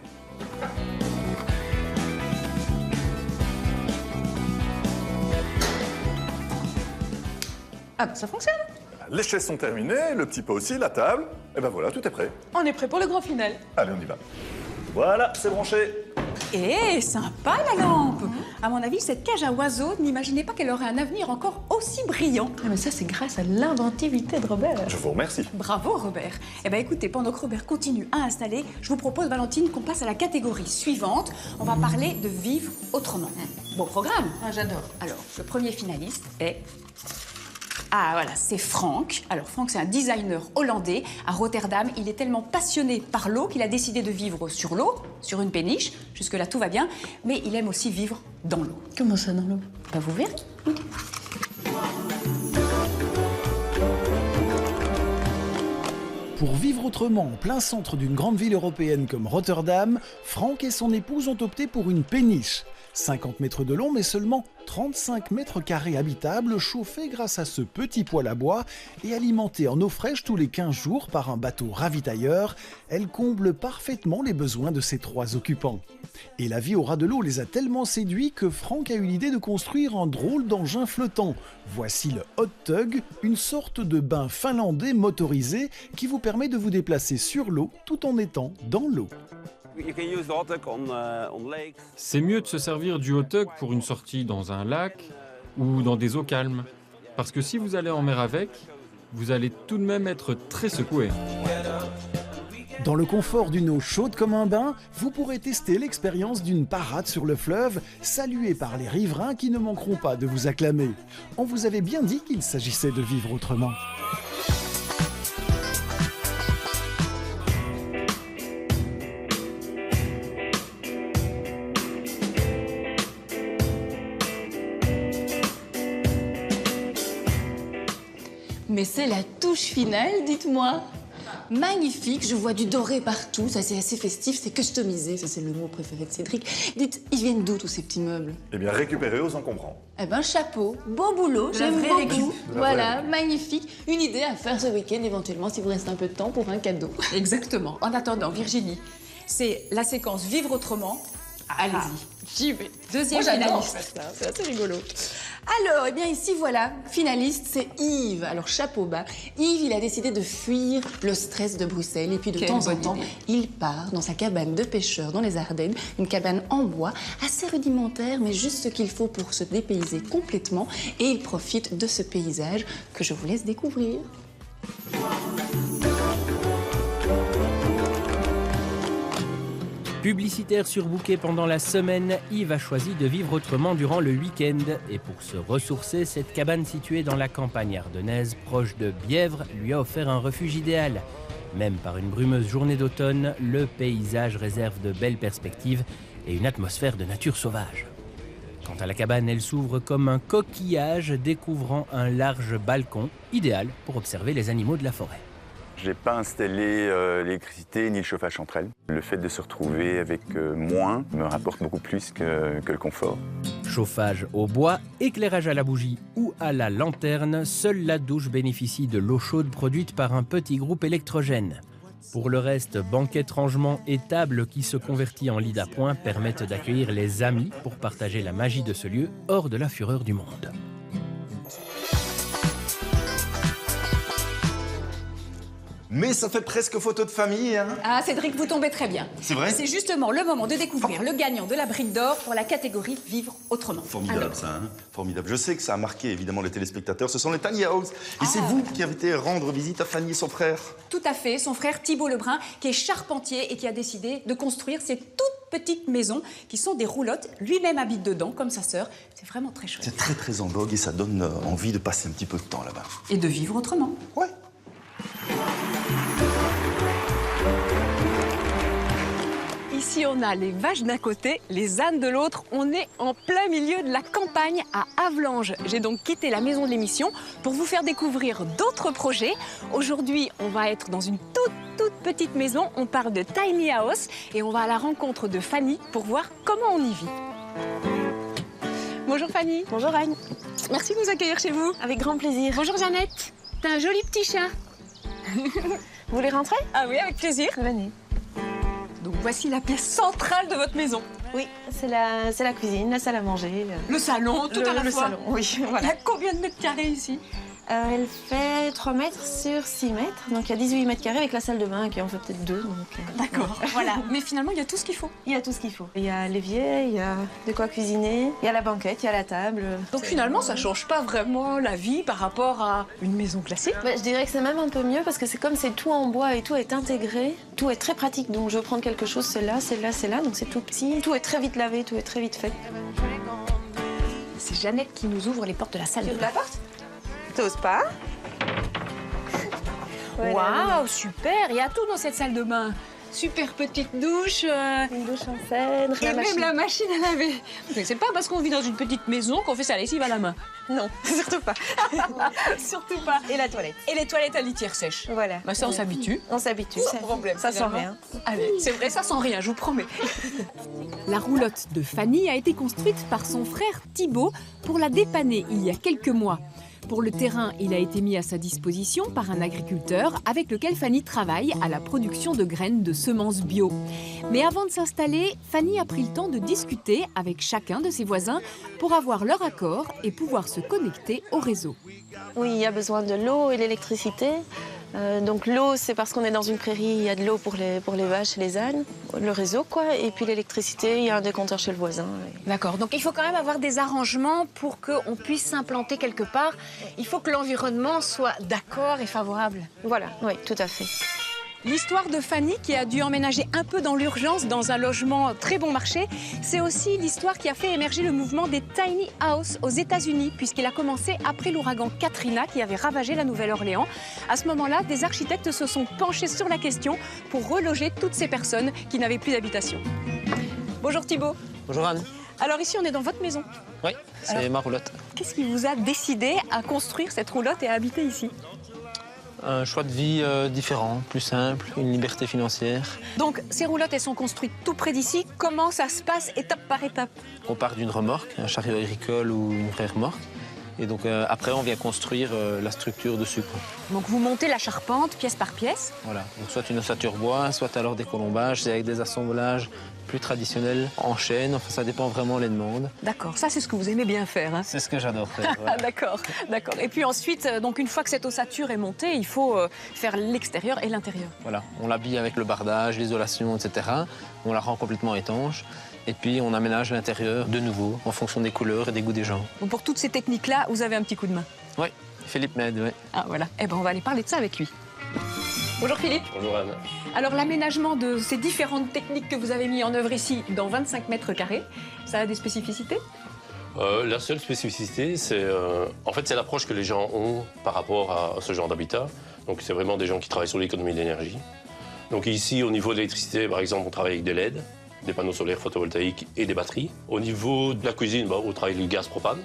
Ah bah ça fonctionne. Les chaises sont terminées, le petit pot aussi, la table. Et ben voilà, tout est prêt. On est prêt pour le grand final. Allez, on y va. Voilà, c'est branché. Eh, sympa la lampe. À mon avis, cette cage à oiseaux, n'imaginez pas qu'elle aurait un avenir encore aussi brillant. Ah, mais ça, c'est grâce à l'inventivité de Robert. Je vous remercie. Bravo, Robert. Eh bien, écoutez, pendant que Robert continue à installer, je vous propose, Valentine, qu'on passe à la catégorie suivante. On va parler de vivre autrement. Bon programme. Ah, j'adore. Alors, le premier finaliste est... Ah voilà, c'est Frank. Alors Frank, c'est un designer hollandais. À Rotterdam, il est tellement passionné par l'eau qu'il a décidé de vivre sur l'eau, sur une péniche. Jusque-là, tout va bien. Mais il aime aussi vivre dans l'eau. Comment ça, dans l'eau? Bah, vous verrez. Pour vivre autrement en plein centre d'une grande ville européenne comme Rotterdam, Frank et son épouse ont opté pour une péniche. 50 mètres de long, mais seulement 35 mètres carrés habitables, chauffés grâce à ce petit poêle à bois et alimentés en eau fraîche tous les 15 jours par un bateau ravitailleur. Elle comble parfaitement les besoins de ses 3 occupants. Et la vie au ras de l'eau les a tellement séduits que Frank a eu l'idée de construire un drôle d'engin flottant. Voici le Hot Tug, une sorte de bain finlandais motorisé qui vous permet de vous déplacer sur l'eau tout en étant dans l'eau. C'est mieux de se servir du hot tug pour une sortie dans un lac ou dans des eaux calmes. Parce que si vous allez en mer avec, vous allez tout de même être très secoué. Dans le confort d'une eau chaude comme un bain, vous pourrez tester l'expérience d'une parade sur le fleuve, saluée par les riverains qui ne manqueront pas de vous acclamer. On vous avait bien dit qu'il s'agissait de vivre autrement. Mais c'est la touche finale, dites-moi. Magnifique, je vois du doré partout, ça c'est assez festif, c'est customisé, ça c'est le mot préféré de Cédric. Dites, ils viennent d'où tous ces petits meubles? Eh bien, récupérés aux encombrants. Eh ben, chapeau, beau boulot, j'aime beaucoup. Voilà, magnifique. Une idée à faire ce week-end éventuellement si vous restez un peu de temps pour un cadeau. Exactement. En attendant, Virginie, c'est la séquence Vivre autrement. Allez-y. J'y vais. Deuxième finaliste. C'est assez rigolo. Alors, eh bien ici, voilà, finaliste, c'est Yves. Alors, chapeau bas. Yves, il a décidé de fuir le stress de Bruxelles. Et puis, de temps en temps, il part dans sa cabane de pêcheur dans les Ardennes. Une cabane en bois, assez rudimentaire, mais juste ce qu'il faut pour se dépayser complètement. Et il profite de ce paysage que je vous laisse découvrir. Publicitaire surbooké pendant la semaine, Yves a choisi de vivre autrement durant le week-end. Et pour se ressourcer, cette cabane située dans la campagne ardennaise, proche de Bièvre, lui a offert un refuge idéal. Même par une brumeuse journée d'automne, le paysage réserve de belles perspectives et une atmosphère de nature sauvage. Quant à la cabane, elle s'ouvre comme un coquillage, découvrant un large balcon, idéal pour observer les animaux de la forêt. Je n'ai pas installé l'électricité ni le chauffage entre elles. Le fait de se retrouver avec moins me rapporte beaucoup plus que le confort. Chauffage au bois, éclairage à la bougie ou à la lanterne, seule la douche bénéficie de l'eau chaude produite par un petit groupe électrogène. Pour le reste, banquette, rangement et table qui se convertit en lit d'appoint permettent d'accueillir les amis pour partager la magie de ce lieu hors de la fureur du monde. Mais ça fait presque photo de famille, hein? Ah, Cédric, vous tombez très bien. C'est vrai? C'est justement le moment de découvrir le gagnant de la brique d'or pour la catégorie Vivre autrement. Formidable. Alors. Ça, hein? Formidable. Je sais que ça a marqué évidemment les téléspectateurs. Ce sont les Tiny House. Et c'est vous qui avez été rendre visite à Fanny et son frère. Tout à fait, son frère Thibault Lebrun, qui est charpentier et qui a décidé de construire ces toutes petites maisons qui sont des roulottes. Lui-même habite dedans, comme sa sœur. C'est vraiment très chouette. C'est très très en vogue et ça donne envie de passer un petit peu de temps là-bas. Et de vivre autrement. Ouais. Ici, on a les vaches d'un côté, les ânes de l'autre. On est en plein milieu de la campagne à Havelange. J'ai donc quitté la maison de l'émission pour vous faire découvrir d'autres projets. Aujourd'hui, on va être dans une toute petite maison. On parle de Tiny House et on va à la rencontre de Fanny pour voir comment on y vit. Bonjour Fanny. Bonjour Anne. Merci de nous accueillir chez vous. Avec grand plaisir. Bonjour Jeannette. T'as un joli petit chat. Vous voulez rentrer? Ah oui, avec plaisir. Venez. Donc voici la pièce centrale de votre maison. Oui, c'est la cuisine, la salle à manger. Le salon, tout à la fois. Le salon, oui, voilà. Il y a combien de mètres carrés ici? Elle fait 3 mètres sur 6 mètres, donc il y a 18 mètres carrés avec la salle de bain qui en fait peut-être 2. D'accord, voilà. Mais finalement, il y a tout ce qu'il faut. Il y a tout ce qu'il faut. Il y a l'évier, il y a de quoi cuisiner, il y a la banquette, il y a la table. Donc finalement, ça change pas vraiment la vie par rapport à une maison classique? Je dirais que c'est même un peu mieux parce que c'est comme c'est tout en bois et tout est intégré, tout est très pratique. Donc je veux prendre quelque chose, c'est là, donc c'est tout petit. Tout est très vite lavé, tout est très vite fait. C'est Jeannette qui nous ouvre les portes de la salle de bain. La porte? T'oses pas? Waouh, super. Il y a tout dans cette salle de bain. Super petite douche. Une douche en cèdre. Et même la machine à laver. Mais c'est pas parce qu'on vit dans une petite maison qu'on fait sa lessive à la main. Non, surtout pas. Surtout pas. Et la toilette. Et les toilettes à litière sèche. Voilà. Bah ça, on s'habitue. On s'habitue. Sans problème. Ça sent rien. Allez, c'est vrai, ça sent rien, je vous promets. La roulotte de Fanny a été construite par son frère Thibaut pour la dépanner il y a quelques mois. Pour le terrain, il a été mis à sa disposition par un agriculteur avec lequel Fanny travaille à la production de graines de semences bio. Mais avant de s'installer, Fanny a pris le temps de discuter avec chacun de ses voisins pour avoir leur accord et pouvoir se connecter au réseau. Oui, il y a besoin de l'eau et l'électricité. Donc l'eau, c'est parce qu'on est dans une prairie, il y a de l'eau pour les vaches et les ânes, le réseau quoi, et puis l'électricité, il y a un décompteur chez le voisin. D'accord, donc il faut quand même avoir des arrangements pour qu'on puisse s'implanter quelque part. Il faut que l'environnement soit d'accord et favorable. Voilà, oui, tout à fait. L'histoire de Fanny qui a dû emménager un peu dans l'urgence dans un logement très bon marché, c'est aussi l'histoire qui a fait émerger le mouvement des tiny houses aux États-Unis, puisqu'il a commencé après l'ouragan Katrina qui avait ravagé la Nouvelle-Orléans. À ce moment-là, des architectes se sont penchés sur la question pour reloger toutes ces personnes qui n'avaient plus d'habitation. Bonjour Thibaut. Bonjour Anne. Alors ici, on est dans votre maison. Oui, c'est ma roulotte. Qu'est-ce qui vous a décidé à construire cette roulotte et à habiter ici? Un choix de vie différent, plus simple, une liberté financière. Donc, ces roulottes, elles sont construites tout près d'ici. Comment ça se passe étape par étape? On part d'une remorque, un chariot agricole ou une vraie remorque. Et donc, après, on vient construire la structure dessus. Donc, vous montez la charpente pièce par pièce? Voilà. Donc, soit une ossature bois, soit alors des colombages. C'est avec des assemblages plus traditionnels en chaîne. Enfin, ça dépend vraiment des demandes. D'accord. Ça, c'est ce que vous aimez bien faire. Hein? C'est ce que j'adore faire. Voilà. D'accord. D'accord. Et puis ensuite, donc une fois que cette ossature est montée, il faut faire l'extérieur et l'intérieur. Voilà. On l'habille avec le bardage, l'isolation, etc. On la rend complètement étanche. Et puis, on aménage l'intérieur de nouveau, en fonction des couleurs et des goûts des gens. Donc pour toutes ces techniques-là, vous avez un petit coup de main? Oui, Philippe m'aide, oui. Ah, voilà. Eh ben, on va aller parler de ça avec lui. Bonjour Philippe. Bonjour Anne. Alors, l'aménagement de ces différentes techniques que vous avez mis en œuvre ici, dans 25 mètres carrés, ça a des spécificités? La seule spécificité, c'est en fait, c'est l'approche que les gens ont par rapport à ce genre d'habitat. Donc, c'est vraiment des gens qui travaillent sur l'économie d'énergie. Donc ici, au niveau de l'électricité, par exemple, on travaille avec des LED, des panneaux solaires photovoltaïques et des batteries. Au niveau de la cuisine, on travaille avec le gaz propane.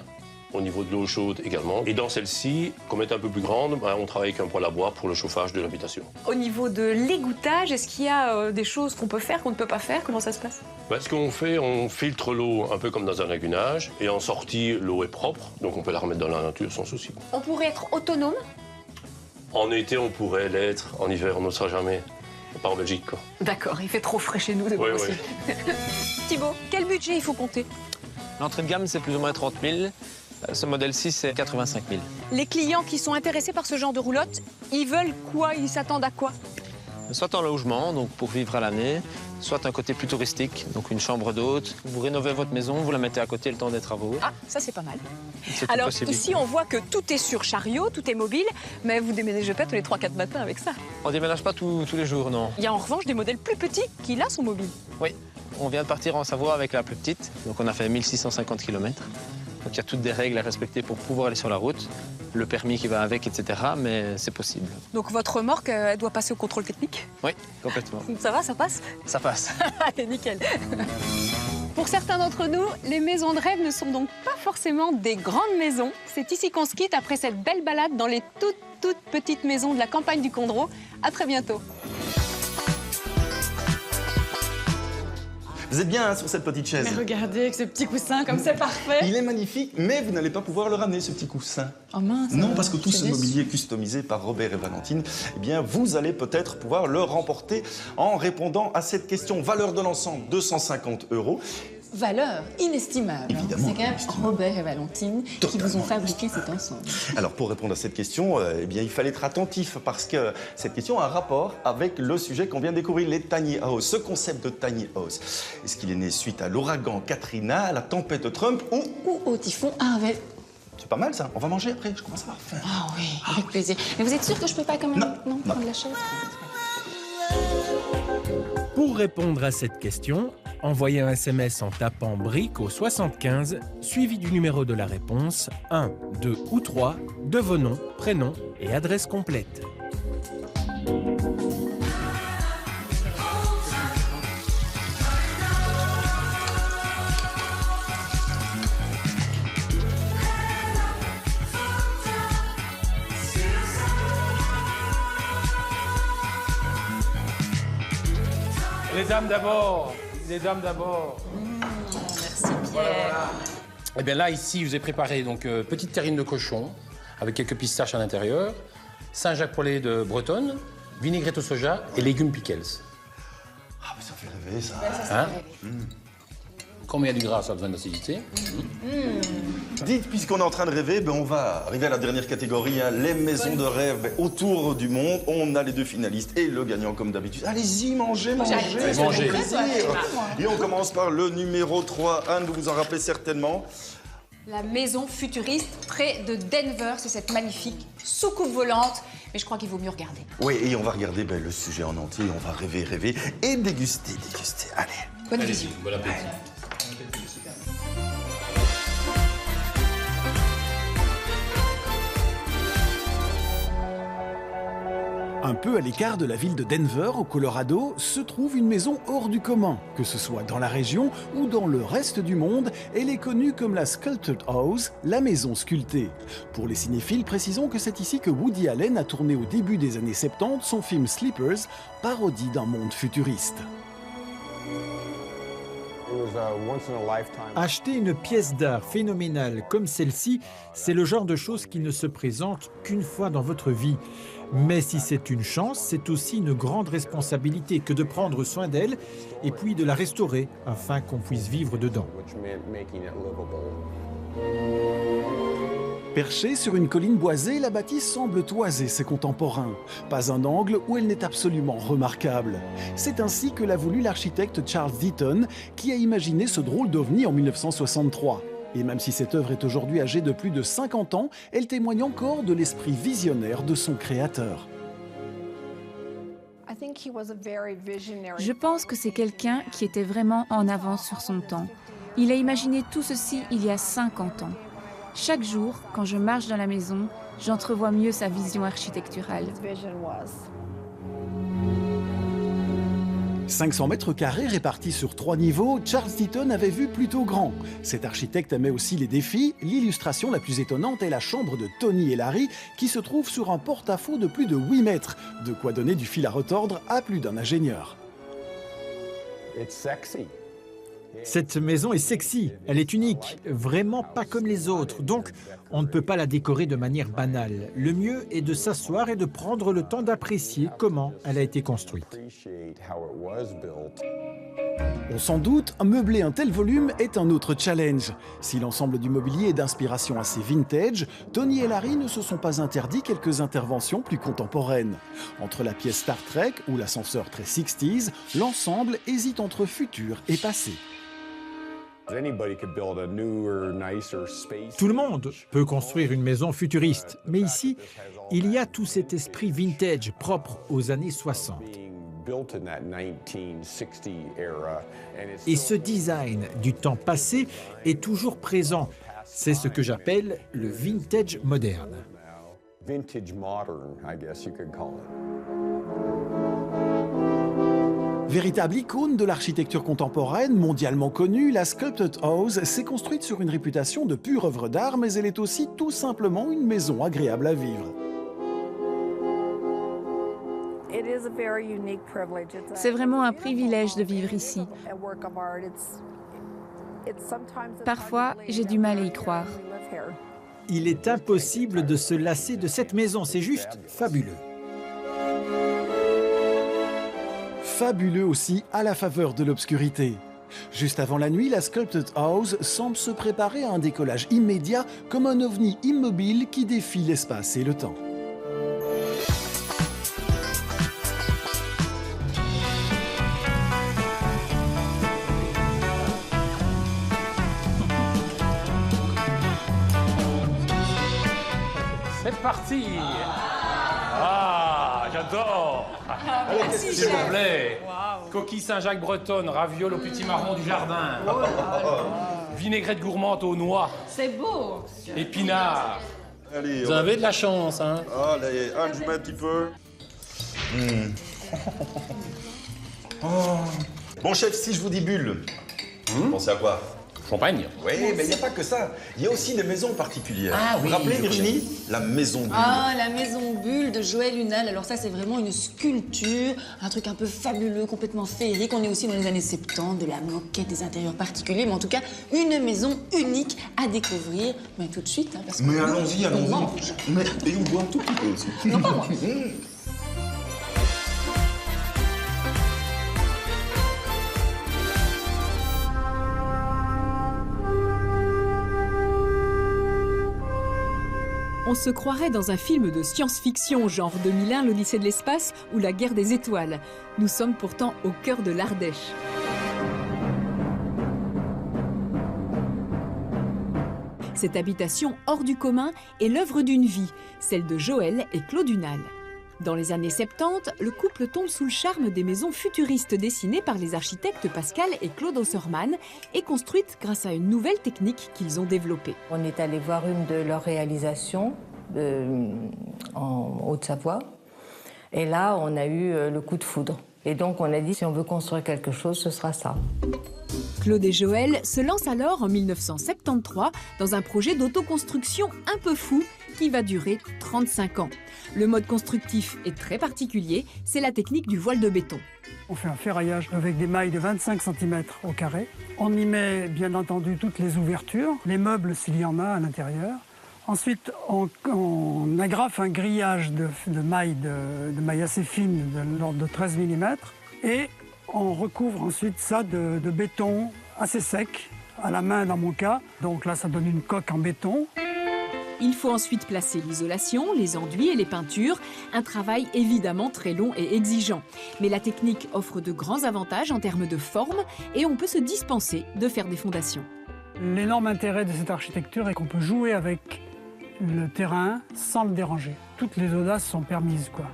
Au niveau de l'eau chaude également. Et dans celle-ci, comme elle est un peu plus grande, on travaille avec un poêle à bois pour le chauffage de l'habitation. Au niveau de l'égouttage, est-ce qu'il y a des choses qu'on peut faire, qu'on ne peut pas faire? Comment ça se passe? Ce qu'on fait, on filtre l'eau un peu comme dans un lagunage. Et en sortie, l'eau est propre, donc on peut la remettre dans la nature sans souci. On pourrait être autonome? En été, on pourrait l'être. En hiver, on ne sera jamais. Pas en Belgique, quoi. D'accord, il fait trop frais chez nous, c'est pas possible. Thibaut, quel budget il faut compter? L'entrée de gamme, c'est plus ou moins 30 000. Ce modèle-ci, c'est 85 000. Les clients qui sont intéressés par ce genre de roulotte, ils veulent quoi? Ils s'attendent à quoi? Soit en logement, donc pour vivre à l'année, soit un côté plus touristique, donc une chambre d'hôte. Vous rénovez votre maison, vous la mettez à côté le temps des travaux. Ah, ça c'est pas mal. Alors ici, on voit que tout est sur chariot, tout est mobile, mais vous déménagez pas tous les 3-4 matins avec ça. On déménage pas tous les jours, non. Il y a en revanche des modèles plus petits qui là sont mobiles. Oui, on vient de partir en Savoie avec la plus petite, donc on a fait 1650 km. Donc il y a toutes des règles à respecter pour pouvoir aller sur la route, le permis qui va avec, etc. Mais c'est possible. Donc votre remorque, elle doit passer au contrôle technique? Oui, complètement. Ça va, ça passe? Ça passe. Allez, nickel. Pour certains d'entre nous, les maisons de rêve ne sont donc pas forcément des grandes maisons. C'est ici qu'on se quitte après cette belle balade dans les toutes petites maisons de la campagne du Condro. À très bientôt. Vous êtes bien hein, sur cette petite chaise? Mais regardez, avec ce petit coussin, comme c'est parfait. Il est magnifique, mais vous n'allez pas pouvoir le ramener, ce petit coussin. Oh mince. Non, parce que tout ce mobilier customisé par Robert et Valentine, eh bien, vous allez peut-être pouvoir le remporter en répondant à cette question. Valeur de l'ensemble, 250 €. Valeur inestimable. Évidemment, c'est quand même Robert et Valentine qui vous ont fabriqué cet ensemble. Alors, pour répondre à cette question, eh bien, il fallait être attentif parce que cette question a un rapport avec le sujet qu'on vient de découvrir, les tiny house. Ce concept de tiny house, est-ce qu'il est né suite à l'ouragan Katrina, à la tempête de Trump ou au typhon Harvey? C'est pas mal ça. On va manger après, je commence à avoir faim. Ah oui, avec plaisir. Mais vous êtes sûr que je peux pas quand même prendre la chaise? Pour répondre à cette question, envoyez un SMS en tapant BRIC au 75, suivi du numéro de la réponse, 1, 2 ou 3, de vos noms, prénoms et adresse complète. Les dames d'abord. Les dames d'abord. Merci Pierre. Voilà. Eh bien là, ici, je vous ai préparé donc petite terrine de cochon avec quelques pistaches à l'intérieur, Saint-Jacques poêlé de Bretonne, vinaigrette au soja et légumes pickles. Ah, mais ça fait rêver ça. Hein? Comme il y a du gras, ça a besoin d'acidité. Dites, puisqu'on est en train de rêver, ben on va arriver à la dernière catégorie, hein, les maisons de rêve autour du monde. On a les deux finalistes et le gagnant comme d'habitude. Allez-y, mangez. Mangez. Et on commence par le numéro 3. Anne, vous vous en rappelez certainement. La maison futuriste près de Denver, c'est cette magnifique soucoupe volante. Mais je crois qu'il vaut mieux regarder. Oui, et on va regarder le sujet en entier. On va rêver et déguster. Allez. Bonne vision. Bon appétit. Un peu à l'écart de la ville de Denver, au Colorado, se trouve une maison hors du commun. Que ce soit dans la région ou dans le reste du monde, elle est connue comme la Sculpted House, la maison sculptée. Pour les cinéphiles, précisons que c'est ici que Woody Allen a tourné au début des années 70 son film Sleepers, parodie d'un monde futuriste. Acheter une pièce d'art phénoménale comme celle-ci, c'est le genre de chose qui ne se présente qu'une fois dans votre vie. Mais si c'est une chance, c'est aussi une grande responsabilité que de prendre soin d'elle et puis de la restaurer afin qu'on puisse vivre dedans. Perchée sur une colline boisée, la bâtisse semble toiser ses contemporains. Pas un angle où elle n'est absolument remarquable. C'est ainsi que l'a voulu l'architecte Charles Deaton, qui a imaginé ce drôle d'ovni en 1963. Et même si cette œuvre est aujourd'hui âgée de plus de 50 ans, elle témoigne encore de l'esprit visionnaire de son créateur. Je pense que c'est quelqu'un qui était vraiment en avance sur son temps. Il a imaginé tout ceci il y a 50 ans. Chaque jour, quand je marche dans la maison, j'entrevois mieux sa vision architecturale. 500 mètres carrés répartis sur 3 niveaux, Charles Deaton avait vu plutôt grand. Cet architecte aimait aussi les défis. L'illustration la plus étonnante est la chambre de Tony et Larry, qui se trouve sur un porte-à-faux de plus de 8 mètres. De quoi donner du fil à retordre à plus d'un ingénieur. Cette maison est sexy, elle est unique, vraiment pas comme les autres, donc on ne peut pas la décorer de manière banale. Le mieux est de s'asseoir et de prendre le temps d'apprécier comment elle a été construite. On s'en doute, meubler un tel volume est un autre challenge. Si l'ensemble du mobilier est d'inspiration assez vintage, Tony et Larry ne se sont pas interdits quelques interventions plus contemporaines. Entre la pièce Star Trek ou l'ascenseur très 60s, l'ensemble hésite entre futur et passé. Tout le monde peut construire une maison futuriste, mais ici, il y a tout cet esprit vintage propre aux années 60. Et ce design du temps passé est toujours présent. C'est ce que j'appelle le vintage moderne. Véritable icône de l'architecture contemporaine, mondialement connue, la Sculpted House s'est construite sur une réputation de pure œuvre d'art, mais elle est aussi tout simplement une maison agréable à vivre. C'est vraiment un privilège de vivre ici. Parfois, j'ai du mal à y croire. Il est impossible de se lasser de cette maison, c'est juste fabuleux. Fabuleux aussi à la faveur de l'obscurité. Juste avant la nuit, la Sculpted House semble se préparer à un décollage immédiat comme un ovni immobile qui défie l'espace et le temps. C'est parti. Ah, j'adore. Merci, s'il vous chef. plaît. Coquille Saint-Jacques bretonne, ravioles au petit marron du jardin. Vinaigrette gourmande aux noix. C'est beau. Épinards. Allez, Vous avez de la chance, hein. Allez, Anne, je vous mets un petit peu. Oh. Bon, chef, si je vous dis bulle, vous pensez à quoi? Champagne. Oui, mais il n'y a pas que ça. Il y a aussi des maisons particulières. Ah vous oui, vous rappelez, je Virginie? La maison bulle. Ah, la maison bulle de Joël Hunal. Alors ça, c'est vraiment une sculpture, un truc un peu fabuleux, complètement féerique. On est aussi dans les années 70, de la moquette, des intérieurs particuliers, mais en tout cas, une maison unique à découvrir. Mais tout de suite, hein, parce que Mais allons-y, on allons-y. mange. Mais et on boit un tout petit peu aussi. Non, pas moi. On se croirait dans un film de science-fiction, genre 2001, l'Odyssée de l'espace ou la guerre des étoiles. Nous sommes pourtant au cœur de l'Ardèche. Cette habitation hors du commun est l'œuvre d'une vie, celle de Joël et Claude Hunal. Dans les années 70, le couple tombe sous le charme des maisons futuristes dessinées par les architectes Pascal et Claude Osserman et construites grâce à une nouvelle technique qu'ils ont développée. On est allé voir une de leurs réalisations en Haute-Savoie. Et là, on a eu le coup de foudre. Et donc, on a dit, si on veut construire quelque chose, ce sera ça. Claude et Joël se lancent alors en 1973 dans un projet d'autoconstruction un peu fou qui va durer 35 ans. Le mode constructif est très particulier, c'est la technique du voile de béton. On fait un ferraillage avec des mailles de 25 cm au carré. On y met bien entendu toutes les ouvertures, les meubles s'il y en a à l'intérieur. Ensuite, on agrafe un grillage de mailles assez fines de l'ordre de 13 mm et on recouvre ensuite ça de béton assez sec, à la main dans mon cas. Donc là, ça donne une coque en béton. Il faut ensuite placer l'isolation, les enduits et les peintures. Un travail évidemment très long et exigeant. Mais la technique offre de grands avantages en termes de forme et on peut se dispenser de faire des fondations. L'énorme intérêt de cette architecture est qu'on peut jouer avec le terrain sans le déranger. Toutes les audaces sont permises, quoi.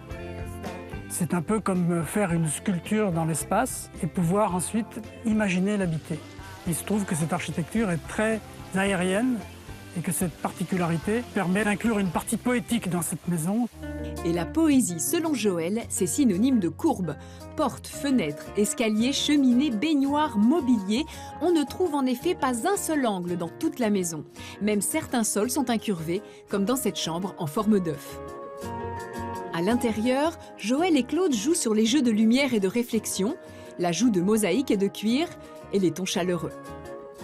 C'est un peu comme faire une sculpture dans l'espace et pouvoir ensuite imaginer l'habiter. Il se trouve que cette architecture est très aérienne et que cette particularité permet d'inclure une partie poétique dans cette maison. Et la poésie, selon Joël, c'est synonyme de courbe. Portes, fenêtres, escaliers, cheminées, baignoires, mobilier. On ne trouve en effet pas un seul angle dans toute la maison. Même certains sols sont incurvés, comme dans cette chambre en forme d'œuf. À l'intérieur, Joël et Claude jouent sur les jeux de lumière et de réflexion, l'ajout de mosaïques et de cuir et les tons chaleureux.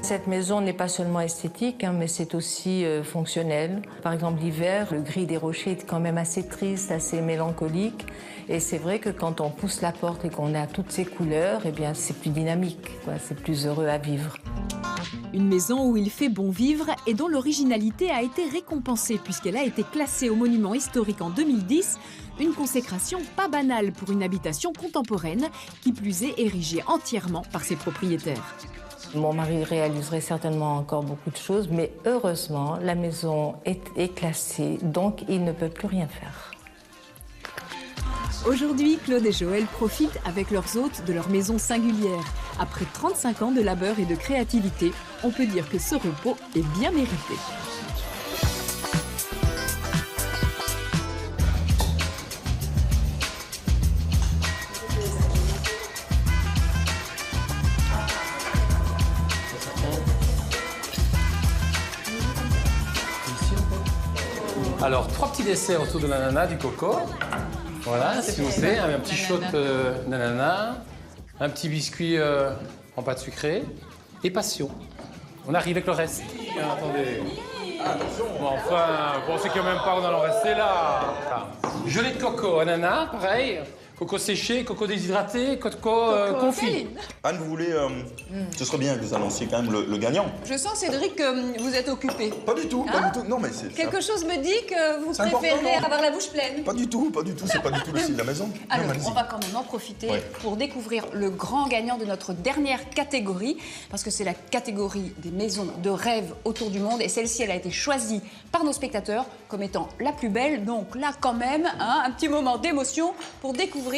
Cette maison n'est pas seulement esthétique, mais c'est aussi fonctionnel. Par exemple, l'hiver, le gris des rochers est quand même assez triste, assez mélancolique. Et c'est vrai que quand on pousse la porte et qu'on a toutes ces couleurs, eh bien, c'est plus dynamique, quoi. C'est plus heureux à vivre. Une maison où il fait bon vivre et dont l'originalité a été récompensée puisqu'elle a été classée au monument historique en 2010. Une consécration pas banale pour une habitation contemporaine, qui plus est érigée entièrement par ses propriétaires. Mon mari réaliserait certainement encore beaucoup de choses, mais heureusement, la maison est classée, donc il ne peut plus rien faire. Aujourd'hui, Claude et Joël profitent avec leurs hôtes de leur maison singulière. Après 35 ans de labeur et de créativité, on peut dire que ce repos est bien mérité. Alors, 3 petits desserts autour de l'ananas, du coco. Voilà, s'il vous plaît, un petit shot d'ananas, un petit biscuit en pâte sucrée et passion. On arrive avec le reste. Attendez. Bon, enfin, vous pensez quand même pas qu'on allait en rester là. Gelée de coco, ananas, pareil. Coco séché, coco déshydraté, coco confit. Anne, vous voulez... Ce serait bien que vous annonciez quand même le gagnant. Je sens, Cédric, que vous êtes occupé. Pas du tout, pas du tout. Non, mais c'est... Quelque chose me dit que vous C'est préférez important, avoir la bouche pleine. Pas du tout. C'est pas du tout le style de la maison. Alors, Non, on va quand même en profiter pour découvrir le grand gagnant de notre dernière catégorie, parce que c'est la catégorie des maisons de rêve autour du monde, et celle-ci, elle a été choisie par nos spectateurs comme étant la plus belle. Donc là, quand même, un petit moment d'émotion pour découvrir...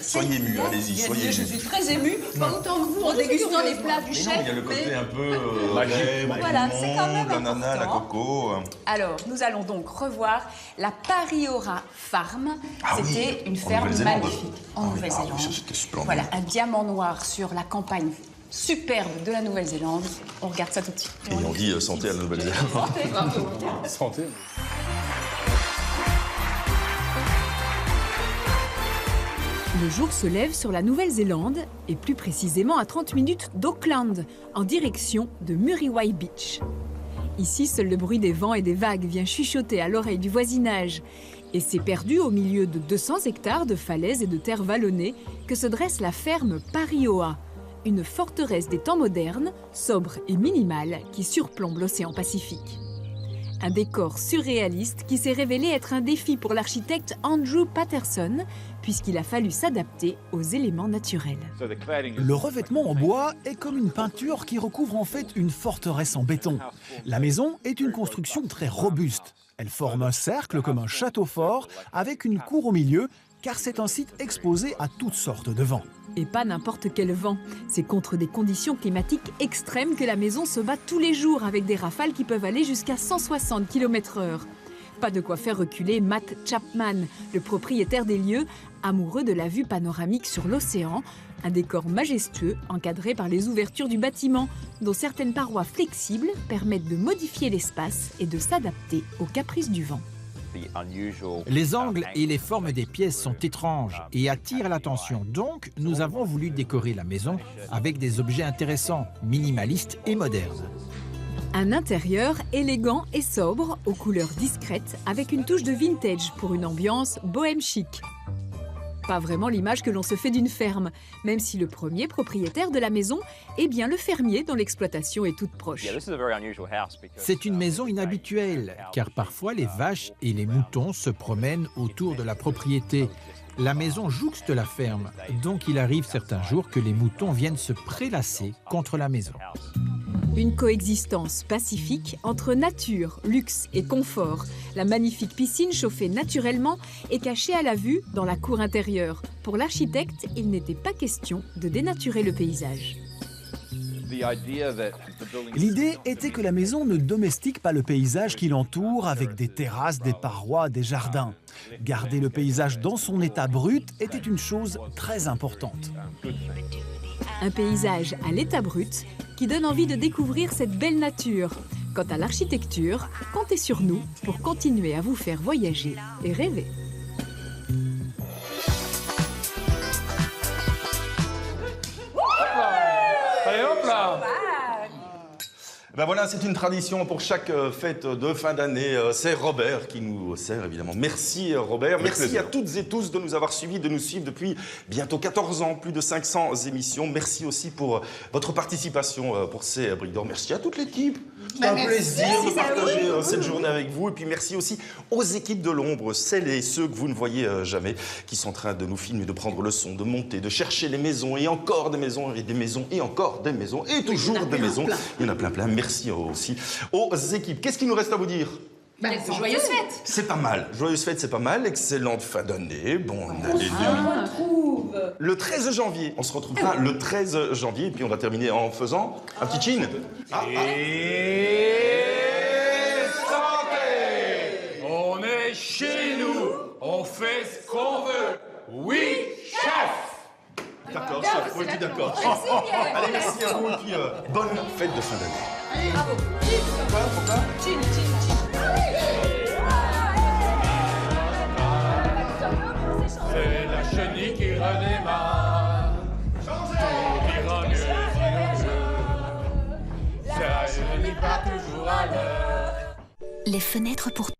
Soyez ému, allez-y, soyez ému. Je suis très émue, pas autant que vous, en dégustant les plats du chef. Il y a le côté un peu magique. Voilà, c'est quand même l'ananas, la important. coco. Alors, nous allons donc revoir la Pariora Farm. C'était une ferme magnifique en Nouvelle-Zélande. C'était splendide. Voilà, un diamant noir sur la campagne superbe de la Nouvelle-Zélande. On regarde ça tout de suite. Et on dit santé à la Nouvelle-Zélande. Santé, bravo. Santé. Le jour se lève sur la Nouvelle-Zélande, et plus précisément à 30 minutes d'Auckland, en direction de Muriwai Beach. Ici, seul le bruit des vents et des vagues vient chuchoter à l'oreille du voisinage. Et c'est perdu au milieu de 200 hectares de falaises et de terres vallonnées que se dresse la ferme Parioa, une forteresse des temps modernes, sobre et minimale, qui surplombe l'océan Pacifique. Un décor surréaliste qui s'est révélé être un défi pour l'architecte Andrew Patterson, puisqu'il a fallu s'adapter aux éléments naturels. Le revêtement en bois est comme une peinture qui recouvre en fait une forteresse en béton. La maison est une construction très robuste. Elle forme un cercle comme un château fort avec une cour au milieu, car c'est un site exposé à toutes sortes de vents. Et pas n'importe quel vent. C'est contre des conditions climatiques extrêmes que la maison se bat tous les jours avec des rafales qui peuvent aller jusqu'à 160 km/h. Pas de quoi faire reculer Matt Chapman, le propriétaire des lieux, amoureux de la vue panoramique sur l'océan. Un décor majestueux encadré par les ouvertures du bâtiment, dont certaines parois flexibles permettent de modifier l'espace et de s'adapter aux caprices du vent. Les angles et les formes des pièces sont étranges et attirent l'attention. Donc, nous avons voulu décorer la maison avec des objets intéressants, minimalistes et modernes. Un intérieur élégant et sobre, aux couleurs discrètes, avec une touche de vintage pour une ambiance bohème chic. Pas vraiment l'image que l'on se fait d'une ferme, même si le premier propriétaire de la maison est bien le fermier dont l'exploitation est toute proche. C'est une maison inhabituelle, car parfois les vaches et les moutons se promènent autour de la propriété. La maison jouxte la ferme, donc il arrive certains jours que les moutons viennent se prélasser contre la maison. Une coexistence pacifique entre nature, luxe et confort. La magnifique piscine chauffée naturellement est cachée à la vue dans la cour intérieure. Pour l'architecte, il n'était pas question de dénaturer le paysage. L'idée était que la maison ne domestique pas le paysage qui l'entoure avec des terrasses, des parois, des jardins. Garder le paysage dans son état brut était une chose très importante. Un paysage à l'état brut qui donne envie de découvrir cette belle nature. Quant à l'architecture, comptez sur nous pour continuer à vous faire voyager et rêver. Allez hop là! Ben voilà, c'est une tradition pour chaque fête de fin d'année. C'est Robert qui nous sert, évidemment. Merci Robert. Merci à toutes et tous de nous avoir suivis, de nous suivre depuis bientôt 14 ans, plus de 500 émissions. Merci aussi pour votre participation pour ces Briques d'Or. Merci à toute l'équipe. C'est un plaisir de partager cette journée avec vous. Et puis merci aussi aux équipes de l'ombre, celles et ceux que vous ne voyez jamais, qui sont en train de nous filmer, de prendre le son, de monter, de chercher les maisons et encore des maisons et des maisons et encore des maisons et toujours des maisons. Il y en a plein. Merci aussi aux équipes. Qu'est-ce qu'il nous reste à vous dire? Joyeuses fêtes! C'est pas mal. Joyeuses fêtes, c'est pas mal. Excellente fin d'année. Bon, année le 13 janvier. On se retrouvera le 13 janvier. Et puis on va terminer en faisant un petit chin. Et santé! On est chez nous. On fait ce qu'on veut. Oui, chef! D'accord, chef. On est d'accord. Allez, merci à vous. Et puis bonne fête de fin d'année. Bravo. Pourquoi? Chin. vie qui redémarre. Tout ira mieux, ça ira pas toujours à l'heure. Les fenêtres pour